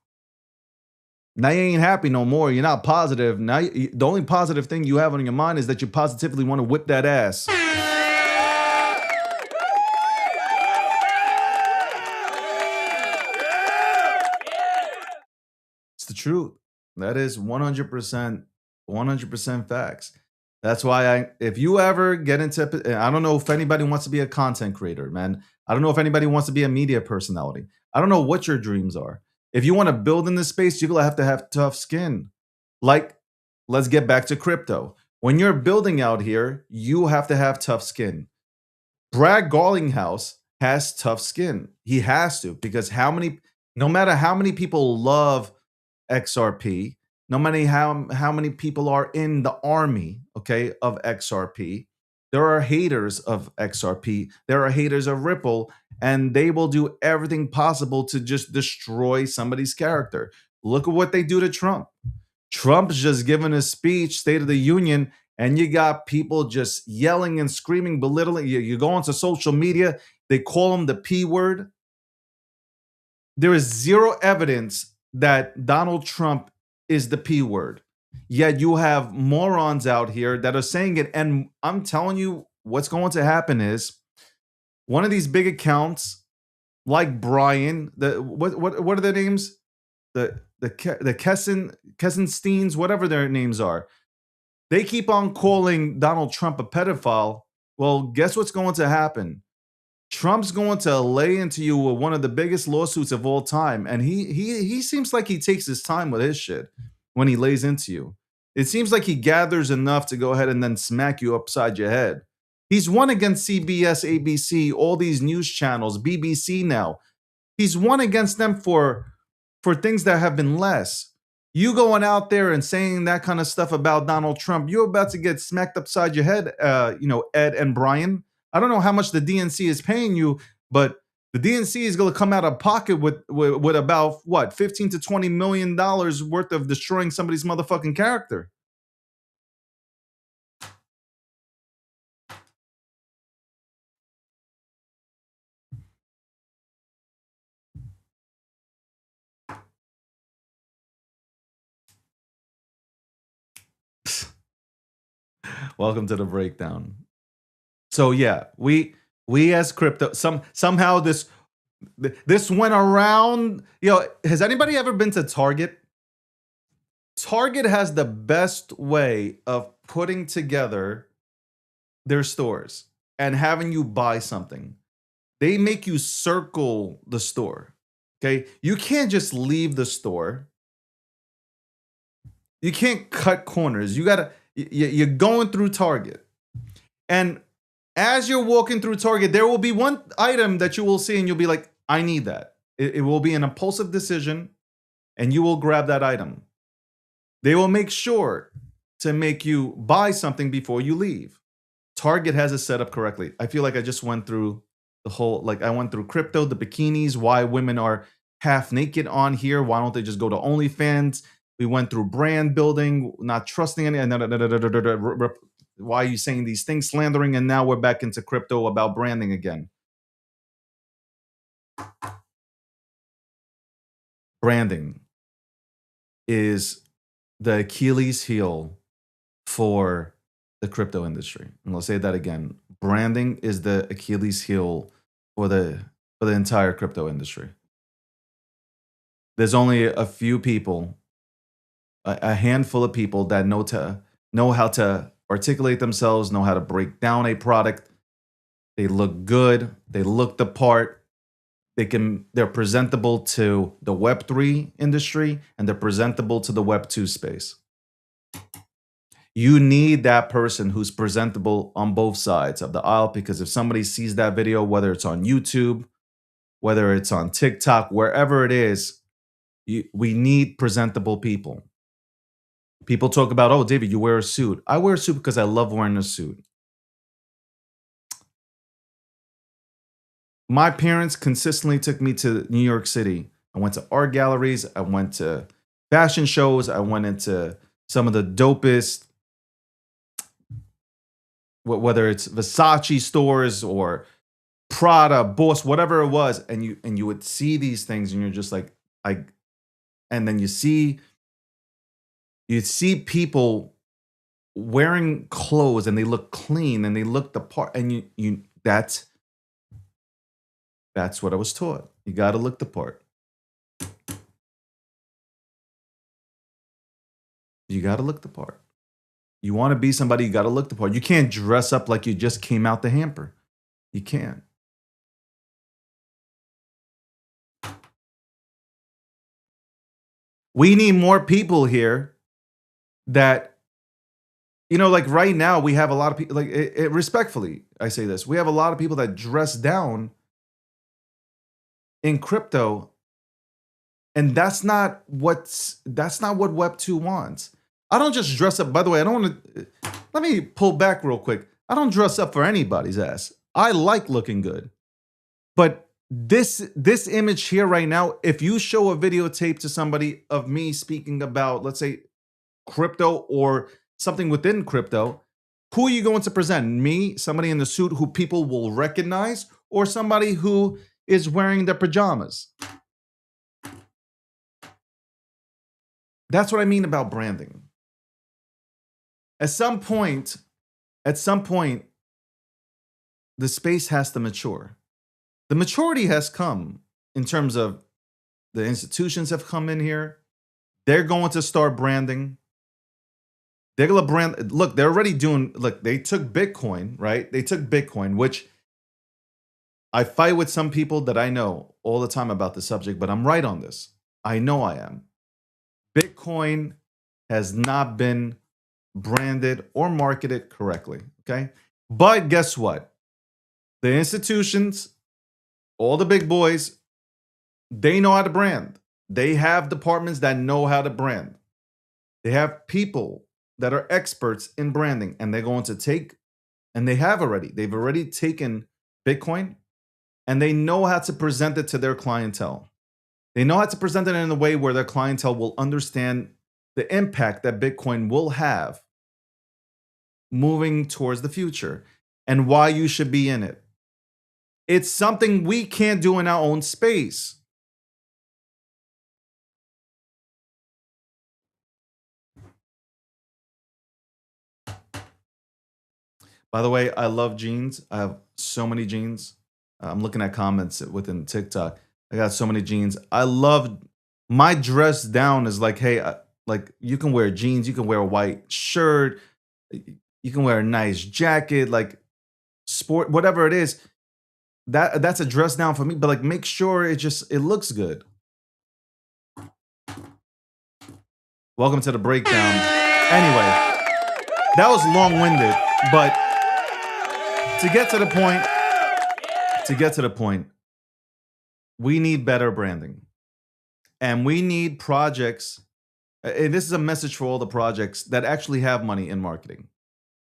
Now you ain't happy no more. You're not positive. Now the only positive thing you have on your mind is that you positively want to whip that ass. It's the truth. That is 100% facts. That's why if you ever get into, I don't know if anybody wants to be a content creator, man. I don't know if anybody wants to be a media personality. I don't know what your dreams are. If you want to build in this space, you're going to have tough skin. Like, let's get back to crypto. When you're building out here, you have to have tough skin. Brad Garlinghouse has tough skin. He has to, because no matter how many people love XRP, no matter how many people are in the army, okay, of XRP, there are haters of XRP. There are haters of Ripple, and they will do everything possible to just destroy somebody's character. Look at what they do to Trump. Trump's just given a speech, State of the Union, and you got people just yelling and screaming, belittling. You go onto social media, they call him the P word. There is zero evidence that Donald Trump is the P word. Yet you have morons out here that are saying it. And I'm telling you, what's going to happen is one of these big accounts, like Brian, what are their names? The Kessensteins, whatever their names are. They keep on calling Donald Trump a pedophile. Well, guess what's going to happen? Trump's going to lay into you with one of the biggest lawsuits of all time. And he seems like he takes his time with his shit when he lays into you. It seems like he gathers enough to go ahead and then smack you upside your head. He's won against CBS, ABC, all these news channels, BBC now. He's won against them for things that have been less. You going out there and saying that kind of stuff about Donald Trump, you're about to get smacked upside your head, Ed and Brian. I don't know how much the DNC is paying you, but the DNC is going to come out of pocket with about, what, $15 to $20 million worth of destroying somebody's motherfucking character. Welcome to the breakdown. So yeah, we as crypto, somehow this went around. Has anybody ever been to Target? Target has the best way of putting together their stores and having you buy something. They make you circle the store. Okay, you can't just leave the store. You can't cut corners. You're going through Target, and as you're walking through Target, there will be one item that you will see and you'll be like, I need that. It will be an impulsive decision and you will grab that item. They will make sure to make you buy something before you leave. Target has it set up correctly. I feel like I just went through the whole, I went through crypto, the bikinis, why women are half naked on here. Why don't they just go to OnlyFans? We went through brand building, not trusting any, why are you saying these things, slandering, and now we're back into crypto about branding again. Branding is the Achilles heel for the crypto industry. And I'll say that again. Branding is the Achilles heel for the entire crypto industry. There's only a few people, a handful of people that know how to articulate themselves, know how to break down a product. They look good. They look the part. They're presentable to the Web3 industry, and they're presentable to the Web2 space. You need that person who's presentable on both sides of the aisle, because if somebody sees that video, whether it's on YouTube, whether it's on TikTok, wherever it is, we need presentable people. People talk about, oh, David, you wear a suit. I wear a suit because I love wearing a suit. My parents consistently took me to New York City. I went to art galleries. I went to fashion shows. I went into some of the dopest, whether it's Versace stores or Prada, Boss, whatever it was, and you would see these things, and you're just like, and then you see people wearing clothes, and they look clean, and they look the part, and that's what I was taught. You got to look the part. You got to look the part. You want to be somebody, you got to look the part. You can't dress up like you just came out the hamper. You can't. We need more people here that, like right now, we have a lot of people, like, respectfully, I say this, we have a lot of people that dress down in crypto, and that's not what Web 2 wants. I don't just dress up. By the way, I don't want to. Let me pull back real quick. I don't dress up for anybody's ass. I like looking good, but this image here right now, if you show a videotape to somebody of me speaking about, let's say, crypto or something within crypto, who are you going to present? Me, somebody in the suit who people will recognize, or somebody who is wearing their pajamas? That's what I mean about branding. At some point, the space has to mature. The maturity has come in terms of the institutions have come in here. They're going to start branding. They're going to brand. Look, they're already doing, look, they took Bitcoin, right? They took Bitcoin, which I fight with some people that I know all the time about the subject, but I'm right on this. I know I am. Bitcoin has not been branded or marketed correctly, okay? But guess what? The institutions, all the big boys, they know how to brand. They have departments that know how to brand. They have people that are experts in branding, and they're going to take, and they've already taken Bitcoin, and they know how to present it to their clientele. They know how to present it in a way where their clientele will understand the impact that Bitcoin will have moving towards the future and why you should be in it. It's something we can't do in our own space. By the way, I love jeans. I have so many jeans. I'm looking at comments within TikTok. I got so many jeans. I love my dress down is like, hey, like you can wear jeans, you can wear a white shirt, you can wear a nice jacket, like sport, whatever it is. That's a dress down for me. But like, make sure it looks good. Welcome to the breakdown. Anyway, that was long-winded, but to get to the point, we need better branding. And we need projects. And this is a message for all the projects that actually have money in marketing,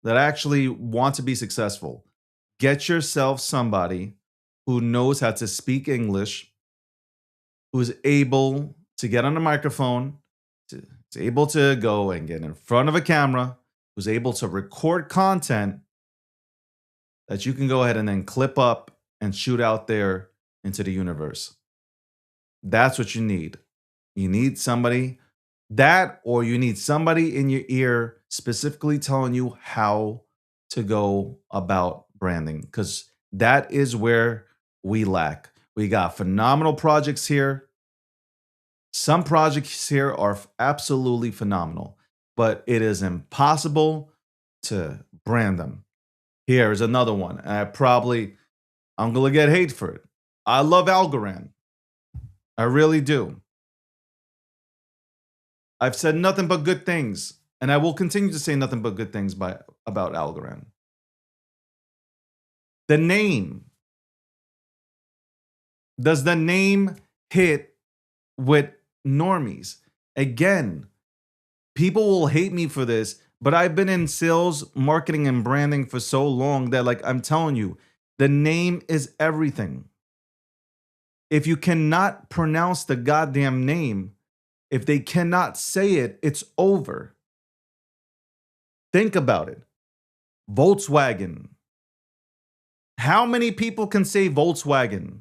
that actually want to be successful. Get yourself somebody who knows how to speak English, who's able to get on a microphone, is able to go and get in front of a camera, who's able to record content that you can go ahead and then clip up and shoot out there into the universe. That's what you need. You need somebody or you need somebody in your ear specifically telling you how to go about branding, because that is where we lack. We got phenomenal projects here. Some projects here are absolutely phenomenal, but it is impossible to brand them. Here is another one. I'm going to get hate for it. I love Algorand. I really do. I've said nothing but good things And I will continue to say nothing but good things about Algorand. The name. Does the name hit with normies? Again, people will hate me for this, but I've been in sales, marketing, and branding for so long that, like, I'm telling you, the name is everything. If you cannot pronounce the goddamn name, if they cannot say it, it's over. Think about it. Volkswagen. How many people can say Volkswagen?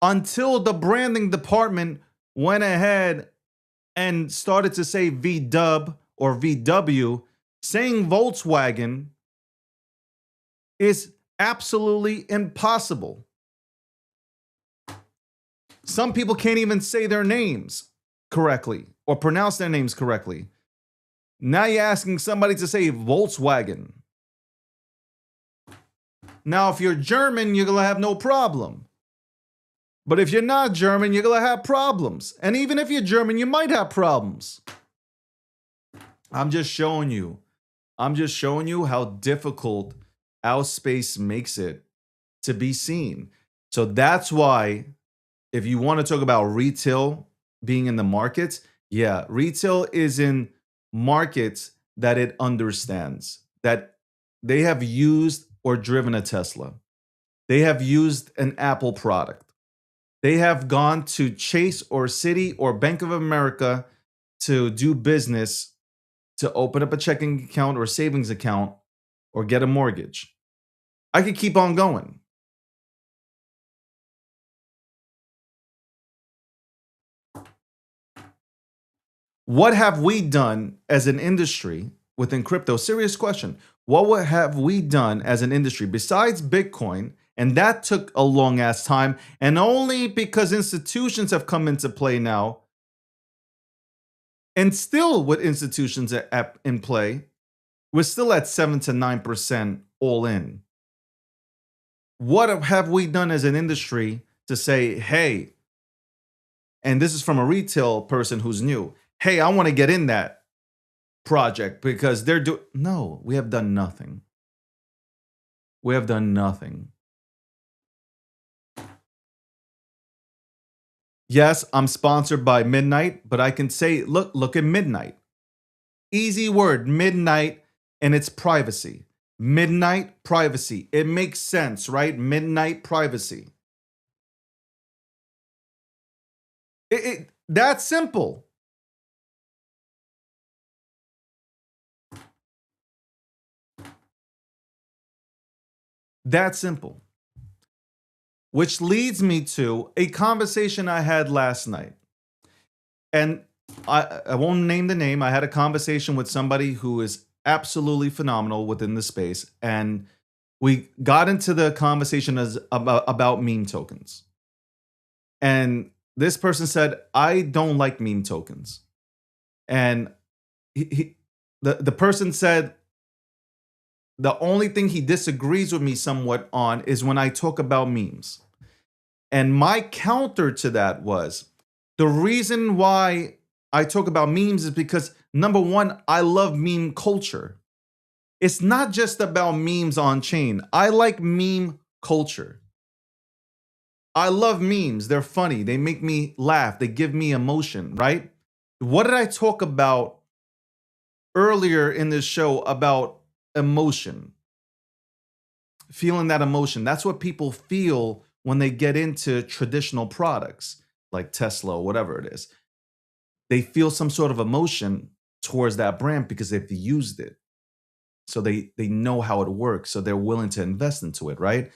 Until the branding department went ahead and started to say VW or VW, saying Volkswagen is absolutely impossible. Some people can't even say their names correctly or pronounce their names correctly. Now you're asking somebody to say Volkswagen. Now, if you're German, you're going to have no problem. But if you're not German, you're going to have problems. And even if you're German, you might have problems. I'm just showing you how difficult our space makes it to be seen. So that's why, if you want to talk about retail being in the markets, yeah, retail is in markets that it understands, that they have used or driven a Tesla. They have used an Apple product. They have gone to Chase or Citi or Bank of America to do business, to open up a checking account or savings account or get a mortgage. I could keep on going. What have we done as an industry within crypto? Serious question. What have we done as an industry besides Bitcoin? And that took a long ass time. And only because institutions have come into play now. And still with institutions in play, we're still at 7 to 9% all in. What have we done as an industry to say, hey, and this is from a retail person who's new, hey, I want to get in that project because they're doing. No, we have done nothing. We have done nothing. Yes, I'm sponsored by Midnight, but I can say, look at Midnight. Easy word, Midnight, and it's privacy. Midnight privacy. It makes sense, right? Midnight privacy. That's simple. That simple. Which leads me to a conversation I had last night. And I won't name the name. I had a conversation with somebody who is absolutely phenomenal within the space. And we got into the conversation about meme tokens. And this person said, I don't like meme tokens. And the person said, the only thing he disagrees with me somewhat on is when I talk about memes. And my counter to that was, the reason why I talk about memes is because, number one, I love meme culture. It's not just about memes on chain. I like meme culture. I love memes. They're funny. They make me laugh. They give me emotion, right? What did I talk about earlier in this show about emotion? Feeling that emotion. That's what people feel when they get into traditional products like Tesla or whatever it is. They feel some sort of emotion towards that brand because they've used it. So they know how it works. So they're willing to invest into it, right?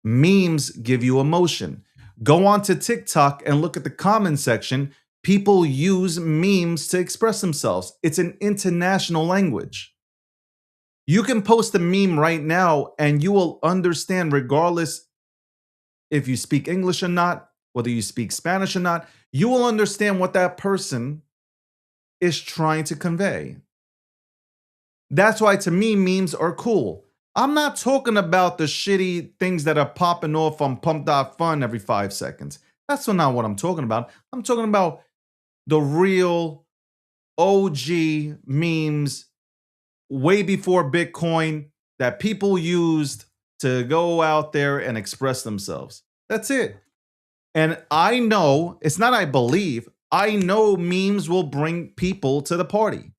Memes give you emotion. Go on to TikTok and look at the comment section. People use memes to express themselves. It's an international language. You can post a meme right now and you will understand, regardless if you speak English or not, whether you speak Spanish or not, you will understand what that person is trying to convey. That's why, to me, memes are cool. I'm not talking about the shitty things that are popping off on Pump.Fun every 5 seconds. That's not what I'm talking about. I'm talking about the real, OG memes way before Bitcoin that people used to go out there and express themselves. That's it. And I know, it's not I believe, I know memes will bring people to the party.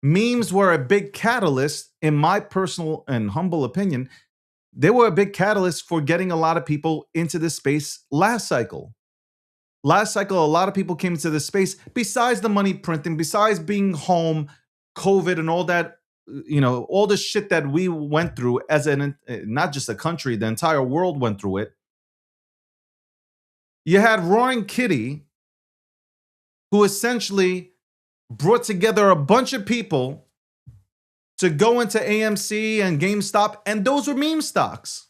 Memes were a big catalyst, in my personal and humble opinion. They were a big catalyst for getting a lot of people into this space last cycle. Last cycle, a lot of people came into this space besides the money printing, besides being home, COVID, and all that, all the shit that we went through as not just a country, the entire world went through it. You had Roaring Kitty, who essentially brought together a bunch of people to go into AMC and GameStop, and those were meme stocks.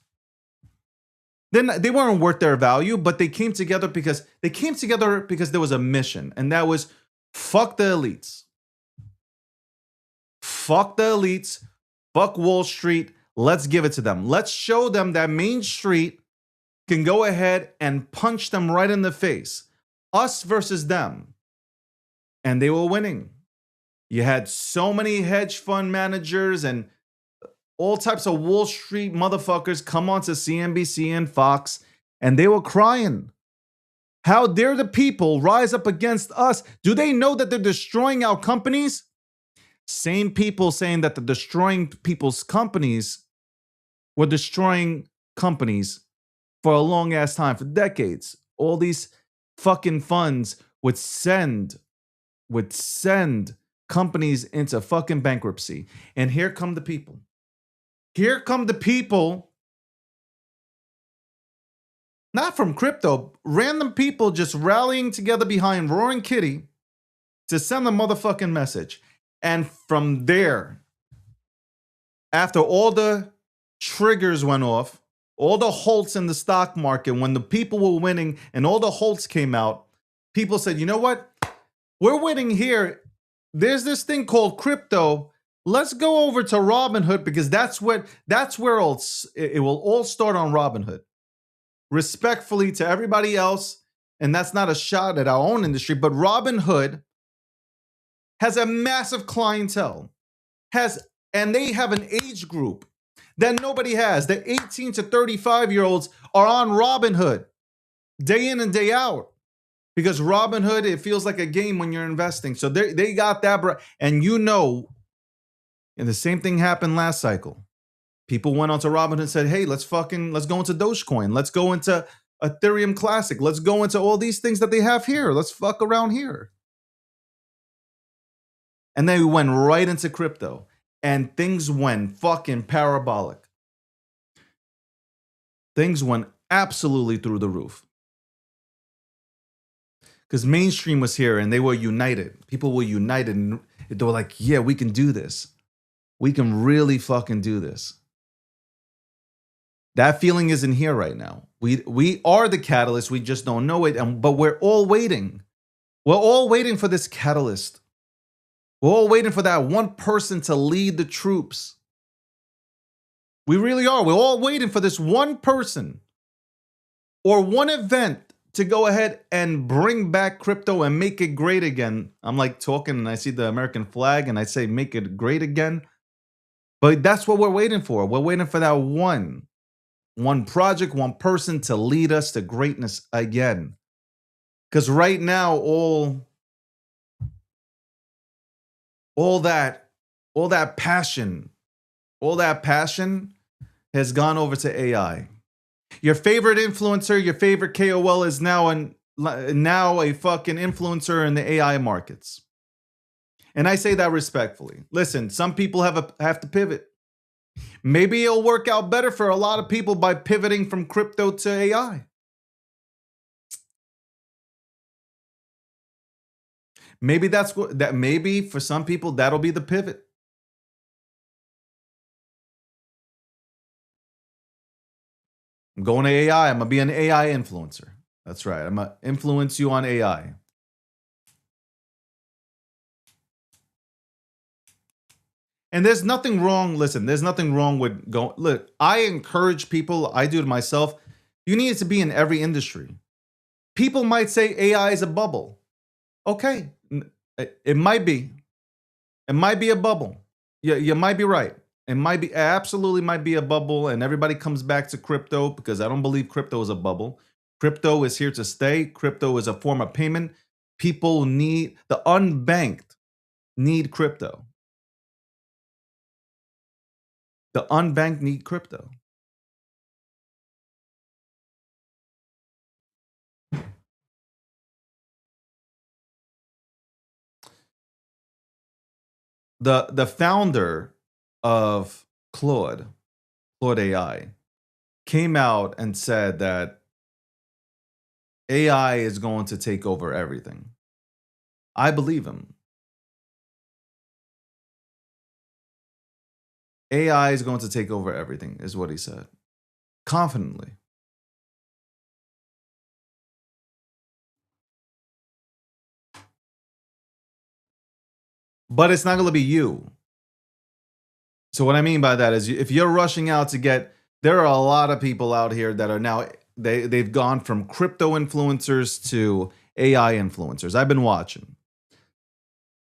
Then they weren't worth their value, but they came together because there was a mission, and that was fuck the elites. Fuck the elites. Fuck Wall Street. Let's give it to them. Let's show them that Main Street can go ahead and punch them right in the face. Us versus them. And they were winning. You had so many hedge fund managers and all types of Wall Street motherfuckers come onto CNBC and Fox, and they were crying. How dare the people rise up against us? Do they know that they're destroying our companies? Same people saying that they're destroying people's companies were destroying companies for a long ass time, for decades. All these fucking funds would send companies into fucking bankruptcy. And here come the people. Here come the people, not from crypto, random people just rallying together behind Roaring Kitty to send a motherfucking message. And from there, after all the triggers went off, all the halts in the stock market, when the people were winning and all the halts came out, people said, you know what? We're winning here. There's this thing called crypto. Let's go over to Robinhood because that's where it will all start on Robinhood. Respectfully to everybody else, and that's not a shot at our own industry, but Robinhood has a massive clientele, and they have an age group that nobody has. The 18 to 35-year-olds are on Robinhood day in and day out. Because Robinhood, it feels like a game when you're investing. So they got that, and and the same thing happened last cycle. People went onto Robinhood and said, hey, let's go into Dogecoin. Let's go into Ethereum Classic. Let's go into all these things that they have here. Let's fuck around here. And then we went right into crypto. And things went fucking parabolic. Things went absolutely through the roof. Because mainstream was here and they were united. People were united and they were like, yeah, we can do this. We can really fucking do this. That feeling isn't here right now. We are the catalyst. We just don't know it. But we're all waiting. We're all waiting for this catalyst. We're all waiting for that one person to lead the troops. We really are. We're all waiting for this one person or one event to go ahead and bring back crypto and make it great again. I'm like talking and I see the American flag and I say, make it great again. But that's what we're waiting for. We're waiting for that one project, one person to lead us to greatness again. Because right now, all that passion has gone over to AI. Your favorite influencer, your favorite KOL is now a fucking influencer in the AI markets. And I say that respectfully. Listen, some people have to pivot. Maybe it'll work out better for a lot of people by pivoting from crypto to AI. Maybe for some people that'll be the pivot. I'm going to AI. I'm going to be an AI influencer. That's right. I'm going to influence you on AI. And there's nothing wrong. Listen, there's nothing wrong with going. Look, I encourage people. I do it myself. You need to be in every industry. People might say AI is a bubble. Okay. It might be. It might be a bubble. Yeah, you might be right. It might be absolutely might be a bubble, and everybody comes back to crypto because I don't believe crypto is a bubble. Crypto is here to stay. Crypto is a form of payment. People need the unbanked need crypto. The unbanked need crypto. The founder of Claude AI, came out and said that AI is going to take over everything. I believe him. AI is going to take over everything, is what he said. Confidently. But it's not going to be you. So what I mean by that is if you're rushing out to get, there are a lot of people out here that are now, they've gone from crypto influencers to AI influencers. I've been watching.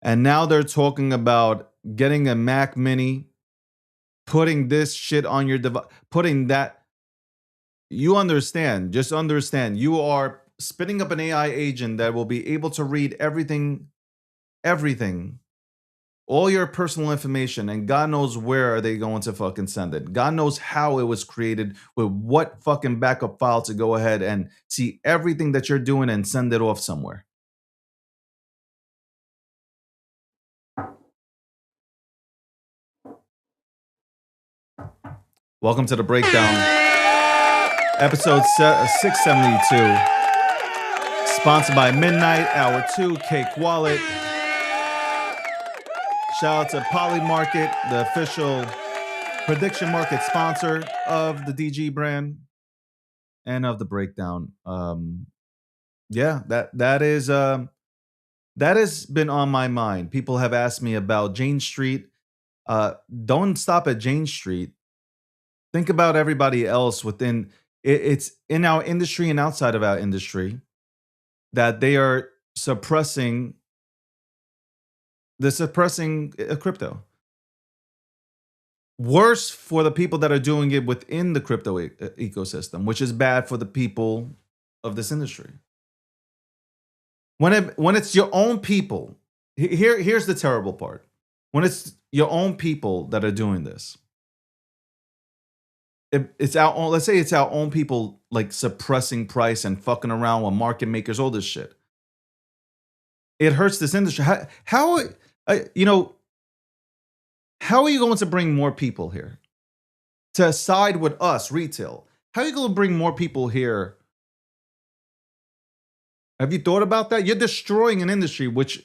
And now they're talking about getting a Mac Mini, putting this shit on your device, putting that. You understand, just understand, you are spinning up an AI agent that will be able to read everything, all your personal information, and God knows where are they going to fucking send it. God knows how it was created, with what fucking backup file to go ahead and see everything that you're doing and send it off somewhere. Welcome to the breakdown, episode 672, sponsored by Midnight Hour 2 Cake Wallet. Shout out to Poly Market, the official prediction market sponsor of the DG brand and of the breakdown. Yeah, that has been on my mind. People have asked me about Jane Street. Don't stop at Jane Street. Think about everybody else within it's in our industry and outside of our industry that they are suppressing crypto. Worse for the people that are doing it within the crypto ecosystem, which is bad for the people of this industry. When it's your own people, here's the terrible part. When it's your own people that are doing this, it's our own, let's say it's our own people, like suppressing price and fucking around with market makers, all this shit. It hurts this industry. How are you going to bring more people here to side with us, retail? How are you going to bring more people here? Have you thought about that? You're destroying an industry, which,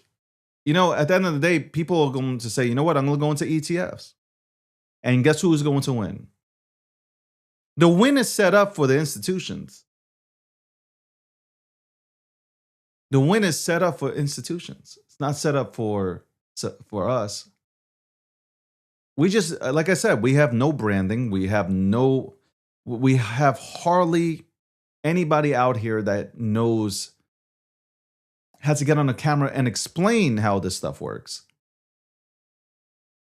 at the end of the day, people are going to say, you know what, I'm going to go into ETFs. And guess who's going to win? The win is set up for the institutions. The win is set up for institutions. It's not set up for us. We just, like I said, we have no branding. We have hardly anybody out here that knows how to get on a camera and explain how this stuff works.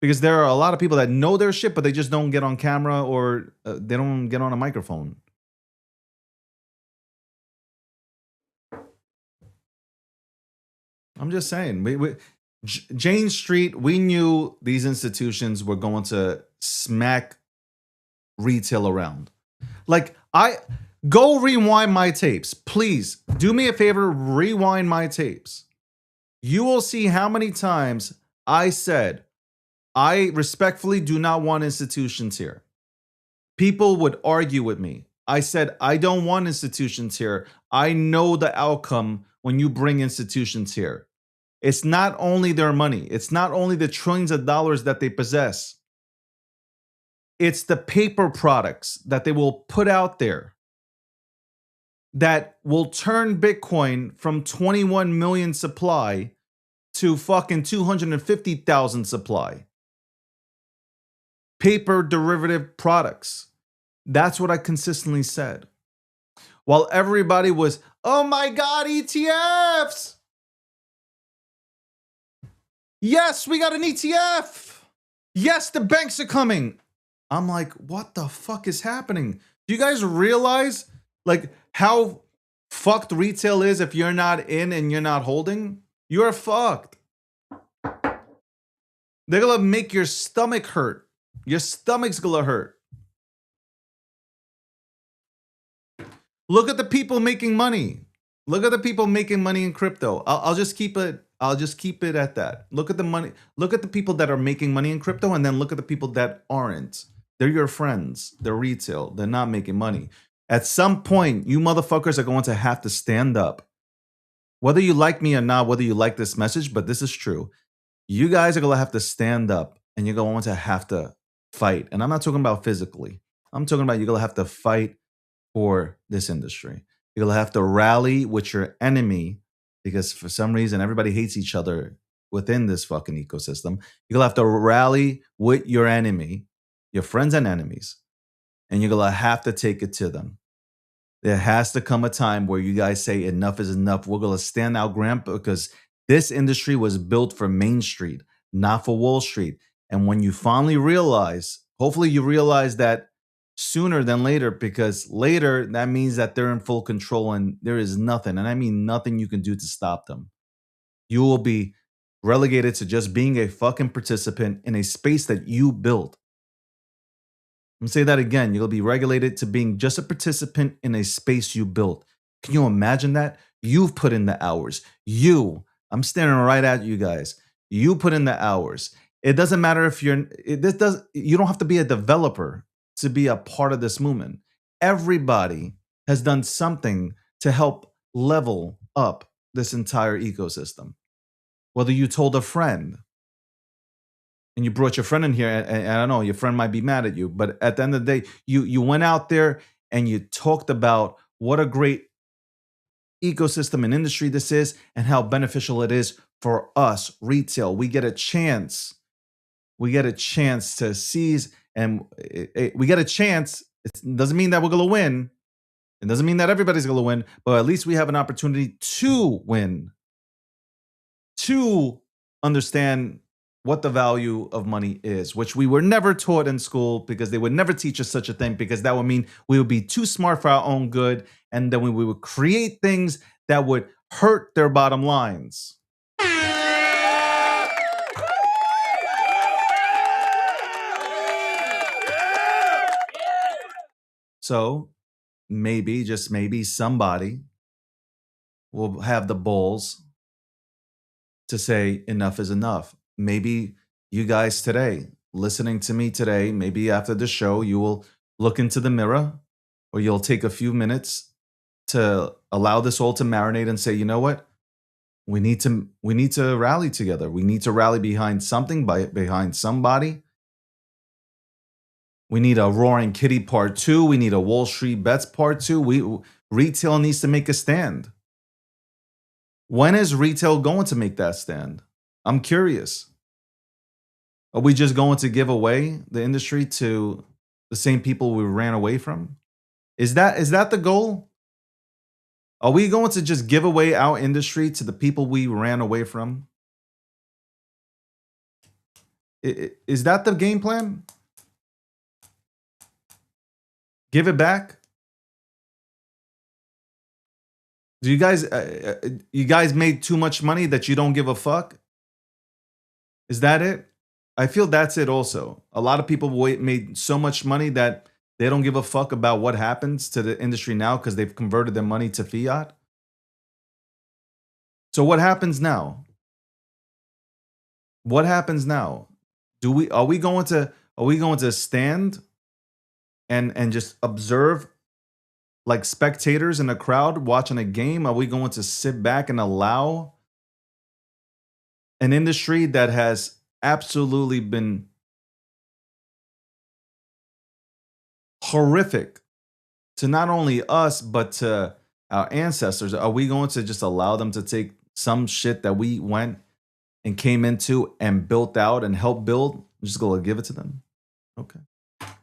Because there are a lot of people that know their shit, but they just don't get on camera, or they don't get on a microphone. I'm just saying, Jane Street, we knew these institutions were going to smack retail around. Like, go rewind my tapes. Please, do me a favor, rewind my tapes. You will see how many times I said, I respectfully do not want institutions here. People would argue with me. I said, I don't want institutions here. I know the outcome when you bring institutions here. It's not only their money. It's not only the trillions of dollars that they possess. It's the paper products that they will put out there that will turn Bitcoin from 21 million supply to fucking 250,000 supply. Paper derivative products. That's what I consistently said. While everybody was, oh my God, ETFs. Yes, we got an ETF. Yes, the banks are coming. I'm like, what the fuck is happening? Do you guys realize like how fucked retail is if you're not in and you're not holding? You're fucked. They're gonna make your stomach hurt. Your stomach's gonna hurt. Look at the people making money. Look at the people making money in crypto. I'll just keep it. I'll just keep it at that. Look at the money. Look at the people that are making money in crypto, and then look at the people that aren't. They're your friends. They're retail. They're not making money. At some point, you motherfuckers are going to have to stand up. Whether you like me or not, whether you like this message, but this is true. You guys are going to have to stand up, and you're going to have to fight. And I'm not talking about physically. I'm talking about you're going to have to fight for this industry. You'll have to rally with your enemy because for some reason everybody hates each other within this fucking ecosystem. You'll have to rally with your enemy, your friends and enemies, and you're gonna have to take it to them. There has to come a time where you guys say enough is enough. We're gonna stand our ground because this industry was built for Main Street, not for Wall Street. And when you finally realize, hopefully you realize that sooner than later, because later that means that they're in full control and there is nothing, and I mean nothing you can do to stop them. You will be relegated to just being a fucking participant in a space that you built. I'm gonna say that again. You'll be regulated to being just a participant in a space you built. Can you imagine that? You've put in the hours. I'm staring right at you guys. You put in the hours. It doesn't matter if you don't have to be a developer to be a part of this movement. Everybody has done something to help level up this entire ecosystem. Whether you told a friend and you brought your friend in here, and I don't know, your friend might be mad at you, but at the end of the day, you went out there and you talked about what a great ecosystem and industry this is and how beneficial it is for us, retail. We get a chance to seize, and we get a chance. It doesn't mean that we're going to win. It doesn't mean that everybody's going to win, but at least we have an opportunity to win, to understand what the value of money is, which we were never taught in school because they would never teach us such a thing, because that would mean we would be too smart for our own good, and then we would create things that would hurt their bottom lines. So maybe, just maybe, somebody will have the balls to say enough is enough. Maybe you guys today, listening to me today, maybe after the show, you will look into the mirror, or you'll take a few minutes to allow this all to marinate and say, you know what? We need to rally together. We need to rally behind something, behind somebody. We need a Roaring Kitty Part 2. We need a Wall Street Bets Part 2. Retail needs to make a stand. When is retail going to make that stand? I'm curious. Are we just going to give away the industry to the same people we ran away from? Is that the goal? Are we going to just give away our industry to the people we ran away from? Is that the game plan? Give it back? Do you guys made too much money that you don't give a fuck? Is that it? I feel that's it also. A lot of people made so much money that they don't give a fuck about what happens to the industry now because they've converted their money to fiat. So what happens now? What happens now? Are we going to stand and just observe like spectators in a crowd watching a game? Are we going to sit back and allow an industry that has absolutely been horrific to not only us, but to our ancestors? Are we going to just allow them to take some shit that we went and came into and built out and helped build? I'm just going to give it to them? Okay.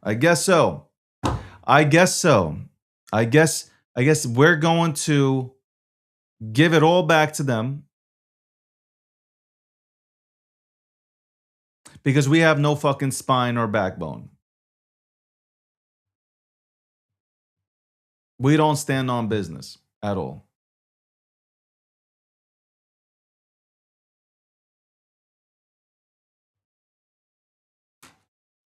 I guess so. I guess we're going to give it all back to them. because we have no fucking spine or backbone. We don't stand on business at all.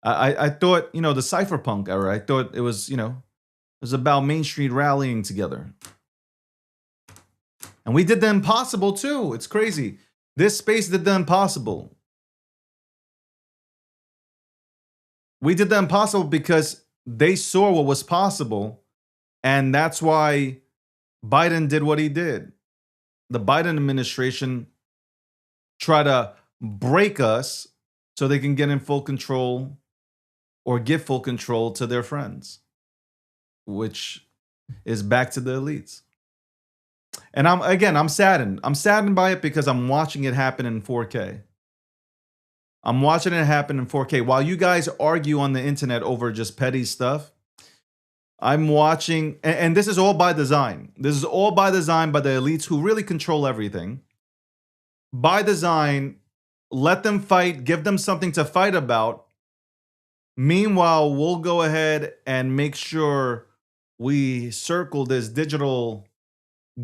I thought, the cypherpunk era, I thought it was, it was about Main Street rallying together. And we did the impossible too. It's crazy. This space did the impossible. We did the impossible because they saw what was possible. And that's why Biden did what he did. The Biden administration tried to break us so they can get in full control or give full control to their friends, which is back to the elites. And I'm saddened. I'm saddened by it because I'm watching it happen in 4K. I'm watching it happen in 4K. While you guys argue on the internet over just petty stuff, I'm watching, and this is all by design. This is all by design by the elites who really control everything. By design, let them fight, give them something to fight about. Meanwhile, we'll go ahead and make sure we circle this digital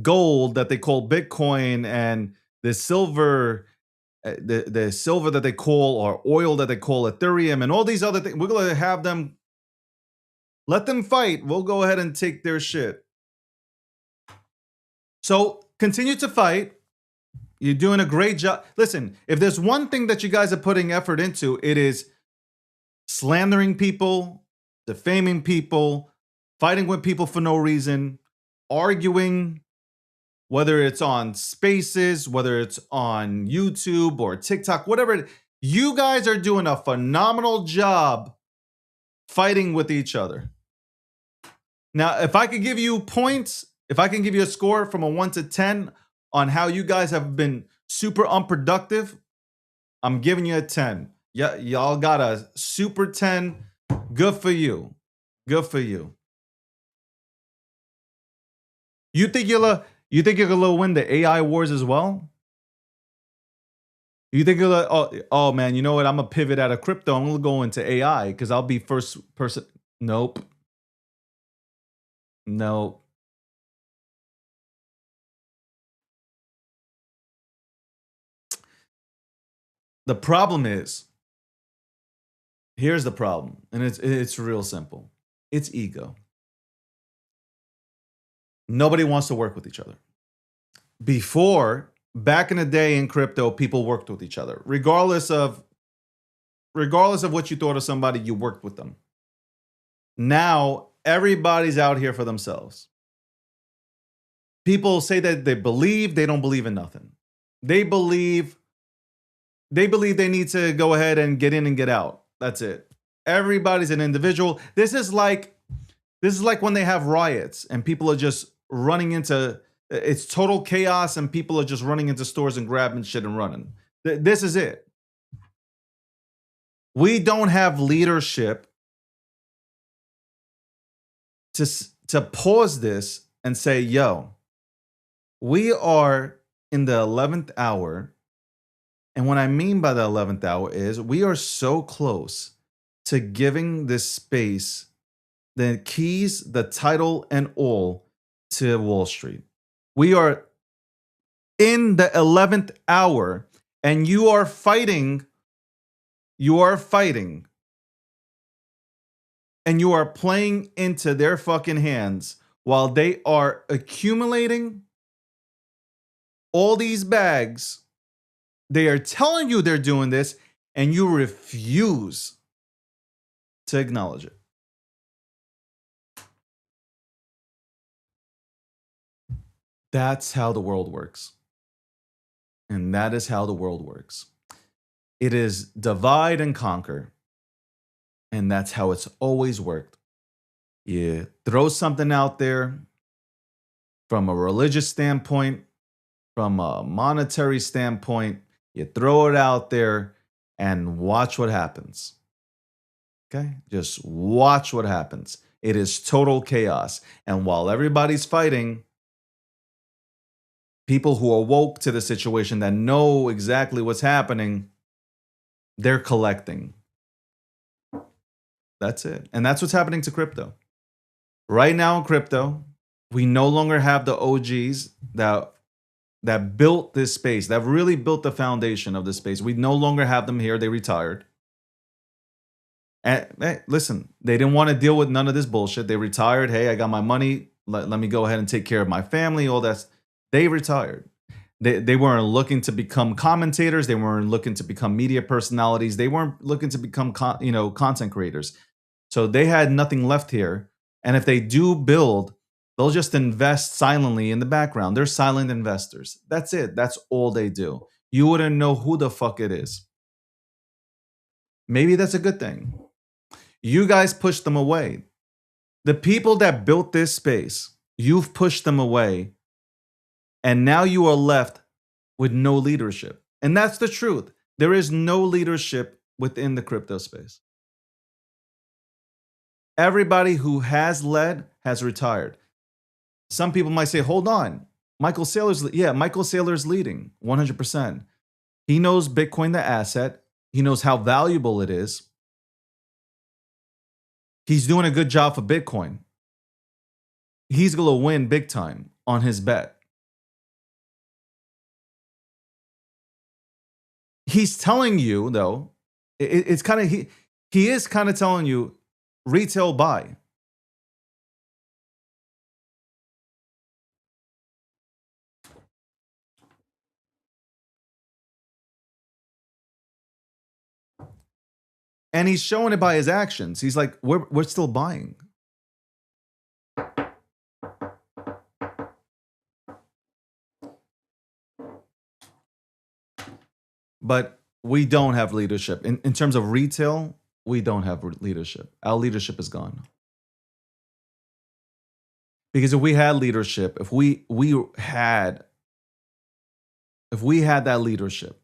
gold that they call Bitcoin and the silver, the silver that they call, or oil that they call Ethereum, and all these other things. We're going to have them, let them fight. We'll go ahead and take their shit. So continue to fight. You're doing a great job. Listen, if there's one thing that you guys are putting effort into, it is slandering people, defaming people, fighting with people for no reason, arguing, whether it's on Spaces, whether it's on YouTube or TikTok, whatever. You guys are doing a phenomenal job fighting with each other. Now, if I could give you points, if I can give you a score from a 1 to 10 on how you guys have been super unproductive, I'm giving you a 10. Yeah, y'all got a super 10. Good for you. Good for you. You think you'll win the AI wars as well? You think oh man, you know what? I'm gonna pivot out of crypto. I'm gonna go into AI because I'll be first person. Nope. No. The problem is, here's the problem, and it's real simple. It's ego. Nobody wants to work with each other. Before, back in the day in crypto, people worked with each other. Regardless of what you thought of somebody, you worked with them. Now, everybody's out here for themselves. People say that they don't believe in nothing. They believe they need to go ahead and get in and get out. That's it. Everybody's an individual. This is like when they have riots and people are just running into, it's total chaos and people are just running into stores and grabbing shit and running. This is it. We don't have leadership to pause this and say, yo, we are in the 11th hour. And what I mean by the 11th hour is we are so close to giving this space the keys, the title, and all to Wall Street. We are in the 11th hour, and you are fighting, and you are playing into their fucking hands while they are accumulating all these bags. They are telling you they're doing this, and you refuse to acknowledge it. That's how the world works. And that is how the world works. It is divide and conquer. And that's how it's always worked. You throw something out there from a religious standpoint, from a monetary standpoint, you throw it out there and watch what happens. Okay? Just watch what happens. It is total chaos. And while everybody's fighting, people who are woke to the situation that know exactly what's happening, They're collecting. That's it. And that's what's happening to crypto. Right now in crypto, we no longer have the OGs that built this space, that really built the foundation of this space. We no longer have them here. They retired. And hey, listen, they didn't want to deal with none of this bullshit. They retired. Hey, I got my money. Let me go ahead and take care of my family. All that. They retired. They weren't looking to become commentators. They weren't looking to become media personalities. They weren't looking to become content creators. So they had nothing left here. And if they do build, they'll just invest silently in the background. They're silent investors. That's it. That's all they do. You wouldn't know who the fuck it is. Maybe that's a good thing. You guys pushed them away. The people that built this space, you've pushed them away. And now you are left with no leadership. And that's the truth. There is no leadership within the crypto space. Everybody who has led has retired. Some people might say, hold on, Michael Saylor's leading 100%. He knows Bitcoin, the asset. He knows how valuable it is. He's doing a good job for Bitcoin. He's going to win big time on his bet. He's telling you, though, it's kind of, he is kind of telling you, retail buy. And he's showing it by his actions. He's like, we're still buying. But we don't have leadership. In terms of retail, we don't have leadership. Our leadership is gone. Because if we had leadership, if we had that leadership,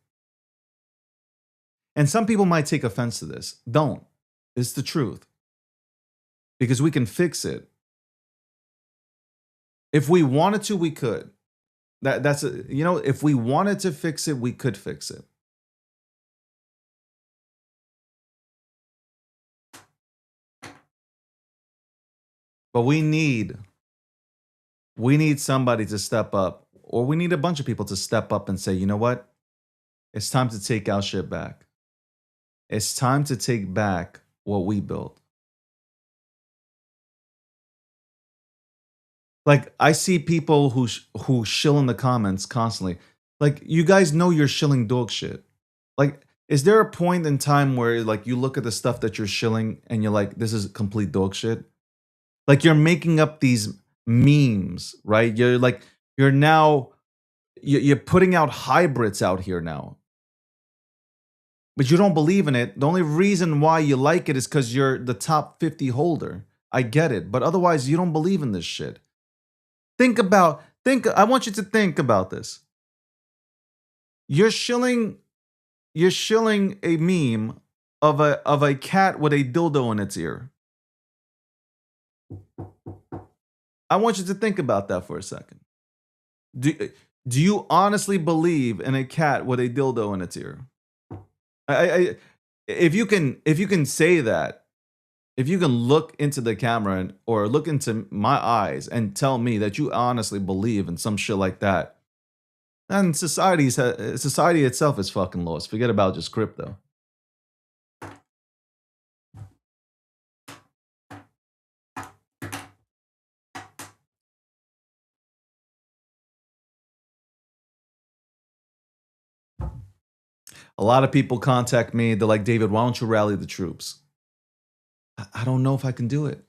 and some people might take offense to this. Don't. It's the truth. Because we can fix it. If we wanted to, we could. If we wanted to fix it, we could fix it. But we need somebody to step up, or we need a bunch of people to step up and say, you know what? It's time to take our shit back. It's time to take back what we built. Like, I see people who shill in the comments constantly. Like, you guys know you're shilling dog shit. Like, is there a point in time where, like, you look at the stuff that you're shilling and you're like, this is complete dog shit? Like, you're making up these memes, right? You're putting out hybrids out here now. But you don't believe in it. The only reason why you like it is because you're the top 50 holder. I get it. But otherwise, you don't believe in this shit. I want you to think about this. You're shilling a meme of a cat with a dildo in its ear. I want you to think about that for a second. Do you honestly believe in a cat with a dildo in its ear? If you can say that, if you can look into the camera or look into my eyes and tell me that you honestly believe in some shit like that, then society itself is fucking lost. Forget about just crypto. A lot of people contact me. They're like, David, why don't you rally the troops? I don't know if I can do it.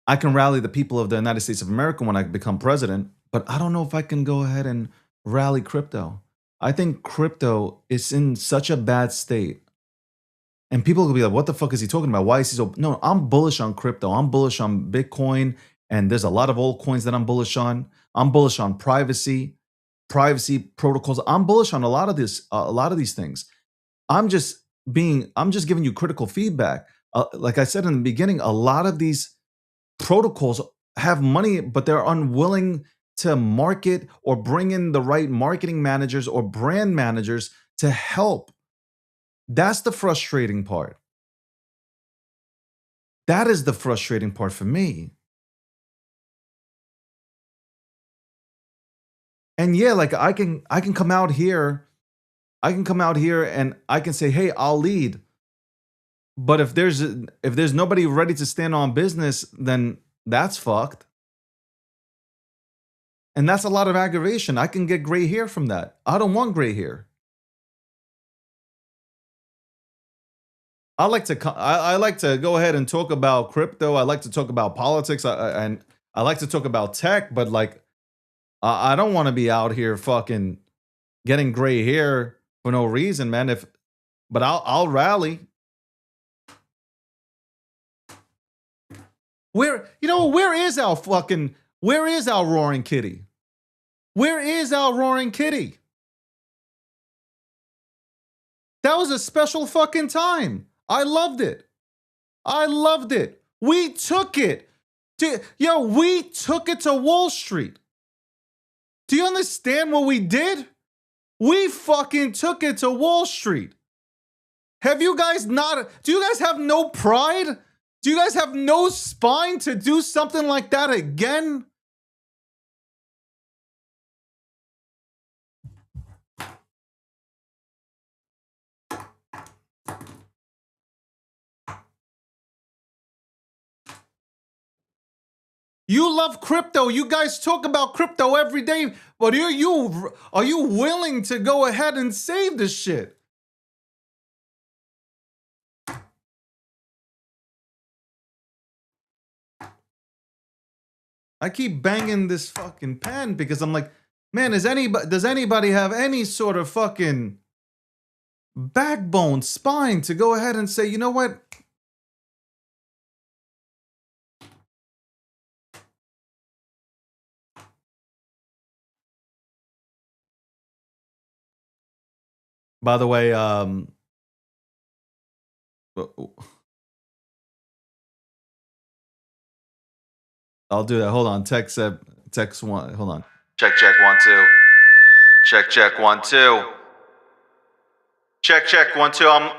I can rally the people of the United States of America when I become president, but I don't know if I can go ahead and rally crypto. I think crypto is in such a bad state. And people will be like, what the fuck is he talking about? Why is he so... No, I'm bullish on crypto. I'm bullish on Bitcoin. And there's a lot of old coins that I'm bullish on. I'm bullish on privacy protocols. I'm bullish on a lot of these things. I'm just giving you critical feedback. Like I said in the beginning, a lot of these protocols have money, but they're unwilling to market or bring in the right marketing managers or brand managers to help That's the frustrating part. That is the frustrating part for me. And yeah, like I can come out here, and I can say, "Hey, I'll lead." But if there's nobody ready to stand on business, then that's fucked. And that's a lot of aggravation. I can get gray hair from that. I don't want gray hair. I like to go ahead and talk about crypto. I like to talk about politics, and I like to talk about tech. But like, I don't want to be out here fucking getting gray hair for no reason, man. But I'll rally. Where is our roaring kitty? Where is our roaring kitty? That was a special fucking time. I loved it. We took it. We took it to Wall Street. Do you understand what we did? We fucking took it to Wall Street. Do you guys have no pride? Do you guys have no spine to do something like that again? You love crypto. You guys talk about crypto every day, but are you willing to go ahead and save this shit? I keep banging this fucking pen because I'm like, man, does anybody have any sort of fucking backbone, spine to go ahead and say, you know what? By the way, I'll do that. Hold on. Text one. Hold on. Check 1 2. Check 1 2. Check 1 2.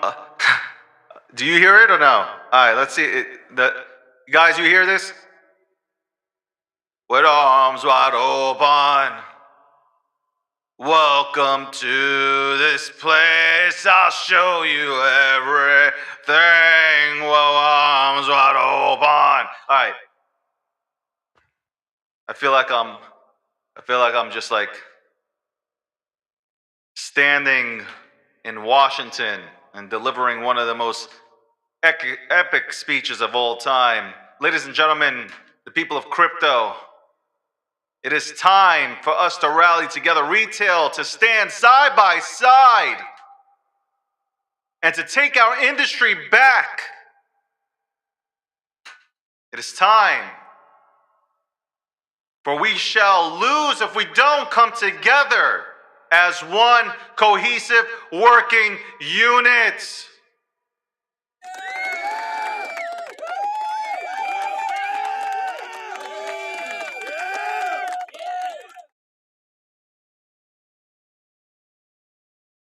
Do you hear it or no? All right. Let's see. Guys, you hear this? With arms wide open. Welcome to this place. I'll show you everything. Well, arms wide open. All right. I feel like I'm just like standing in Washington and delivering one of the most epic speeches of all time. Ladies and gentlemen, the people of crypto, it is time for us to rally together, retail to stand side by side and to take our industry back. It is time. For we shall lose if we don't come together as one cohesive working unit.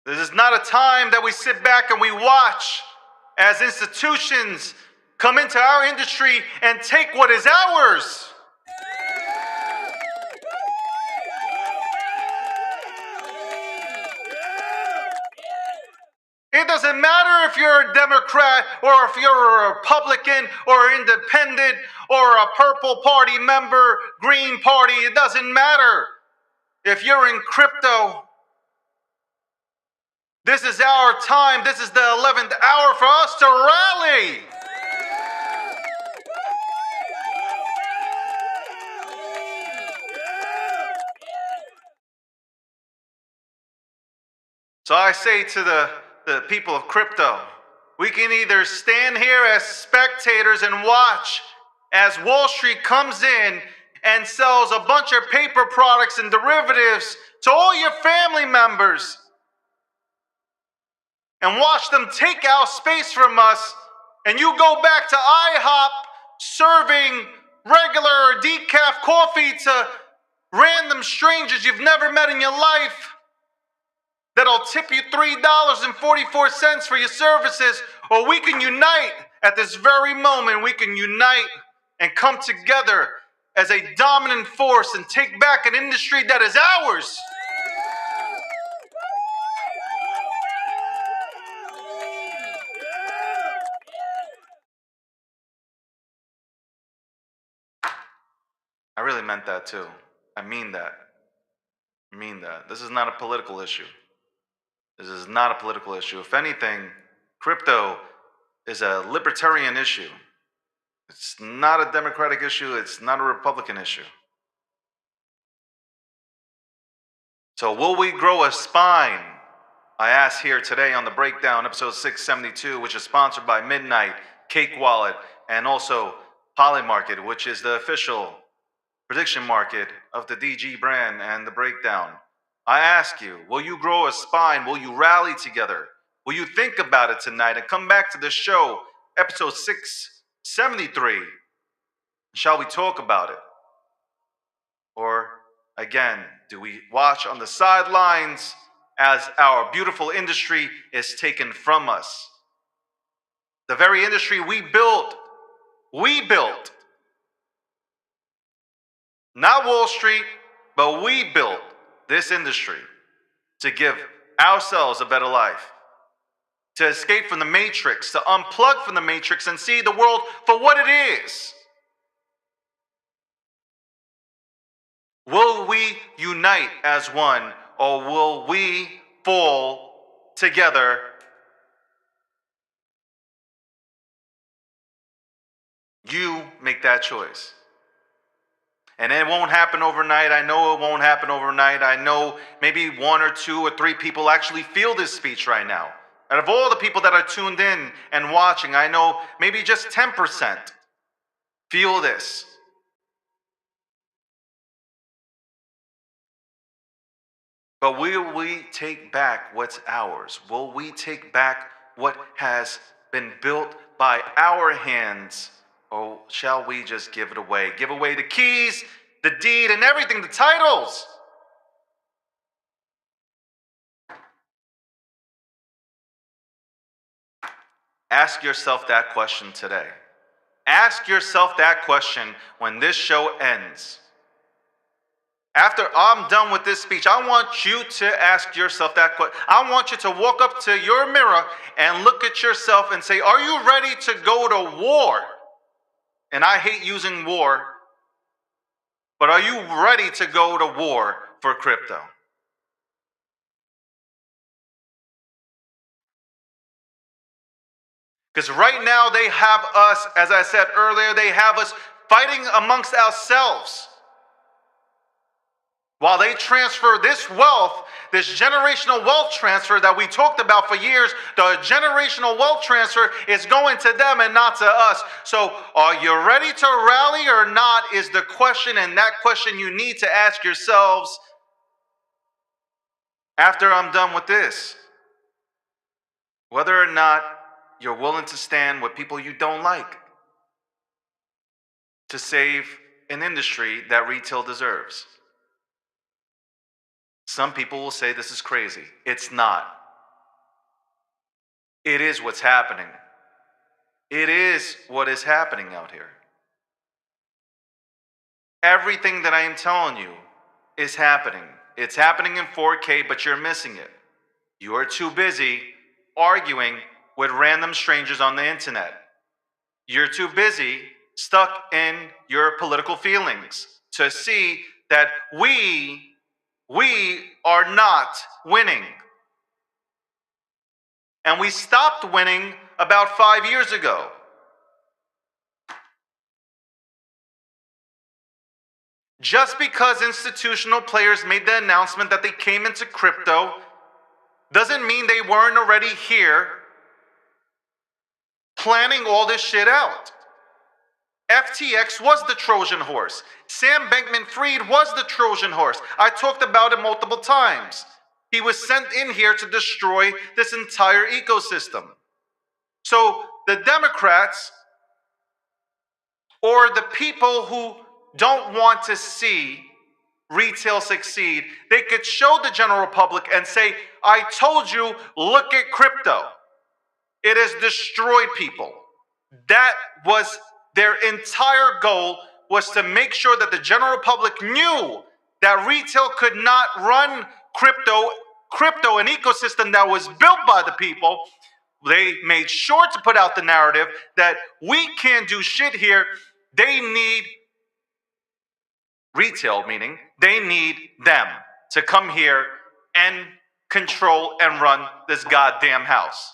This is not a time that we sit back and we watch as institutions come into our industry and take what is ours. It doesn't matter if you're a Democrat or if you're a Republican or independent or a Purple Party member, Green Party, it doesn't matter. If you're in crypto, this is our time. This is the 11th hour for us to rally. So I say to the people of crypto, we can either stand here as spectators and watch as Wall Street comes in and sells a bunch of paper products and derivatives to all your family members and watch them take out space from us, and you go back to IHOP serving regular decaf coffee to random strangers you've never met in your life. that I'll tip you $3.44 for your services, or we can unite at this very moment. We can unite and come together as a dominant force and take back an industry that is ours. I really meant that too. I mean that. I mean that. This is not a political issue. This is not a political issue. If anything, crypto is a libertarian issue. It's not a Democratic issue. It's not a Republican issue. So will we grow a spine? I ask here today on the Breakdown, episode 672, which is sponsored by Midnight, Cake Wallet, and also Polymarket, which is the official prediction market of the DG brand and the Breakdown. I ask you, will you grow a spine? Will you rally together? Will you think about it tonight and come back to the show, episode 673? Shall we talk about it? Or, again, do we watch on the sidelines as our beautiful industry is taken from us? The very industry we built, not Wall Street, but we built this industry to give ourselves a better life, to escape from the matrix, to unplug from the matrix and see the world for what it is. Will we unite as one, or will we fall together? You make that choice. And it won't happen overnight. I know it won't happen overnight. I know maybe 1 or 2 or 3 people actually feel this speech right now. Out of all the people that are tuned in and watching, I know maybe just 10% feel this. But will we take back what's ours? Will we take back what has been built by our hands? Or shall we just give it away? Give away the keys, the deed, and everything, the titles. Ask yourself that question today. Ask yourself that question when this show ends. After I'm done with this speech, I want you to ask yourself that question. I want you to walk up to your mirror and look at yourself and say, are you ready to go to war? And I hate using war, but are you ready to go to war for crypto? Because right now they have us, as I said earlier, they have us fighting amongst ourselves. While they transfer this wealth, this generational wealth transfer that we talked about for years, the generational wealth transfer is going to them and not to us. So are you ready to rally or not is the question, and that question you need to ask yourselves after I'm done with this. Whether or not you're willing to stand with people you don't like to save an industry that retail deserves. Some people will say this is crazy. It's not. It is what's happening. It is what is happening out here. Everything that I am telling you is happening. It's happening in 4K, but you're missing it. You are too busy arguing with random strangers on the internet. You're too busy stuck in your political feelings to see that we are not winning. And we stopped winning about 5 years ago. Just because institutional players made the announcement that they came into crypto doesn't mean they weren't already here planning all this shit out. FTX was the Trojan horse. Sam Bankman-Fried was the Trojan horse. I talked about it multiple times. He was sent in here to destroy this entire ecosystem. So the Democrats, or the people who don't want to see retail succeed, they could show the general public and say, I told you, look at crypto. It has destroyed people. That was their entire goal, was to make sure that the general public knew that retail could not run crypto, an ecosystem that was built by the people. They made sure to put out the narrative that we can't do shit here. They need retail, meaning they need them to come here and control and run this goddamn house.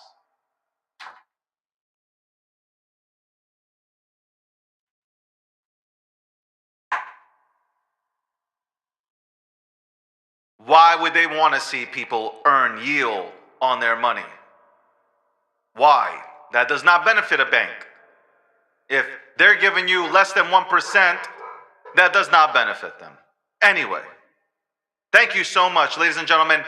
Why would they want to see people earn yield on their money? Why? That does not benefit a bank. If they're giving you less than 1%, that does not benefit them. Anyway, thank you so much, ladies and gentlemen,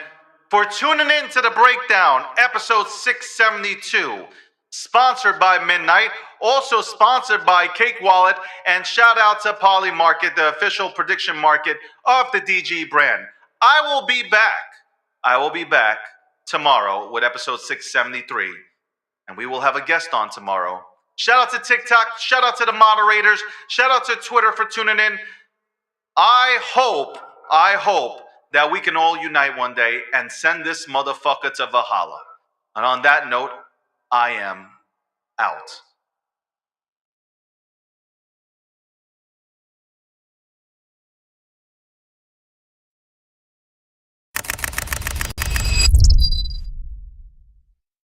for tuning in to The Breakdown, episode 672, sponsored by Midnight, also sponsored by Cake Wallet, and shout out to Poly Market, the official prediction market of the DG brand. I will be back tomorrow with episode 673, and we will have a guest on tomorrow. Shout out to TikTok, shout out to the moderators, shout out to Twitter for tuning in. I hope that we can all unite one day and send this motherfucker to Valhalla. And on that note, I am out.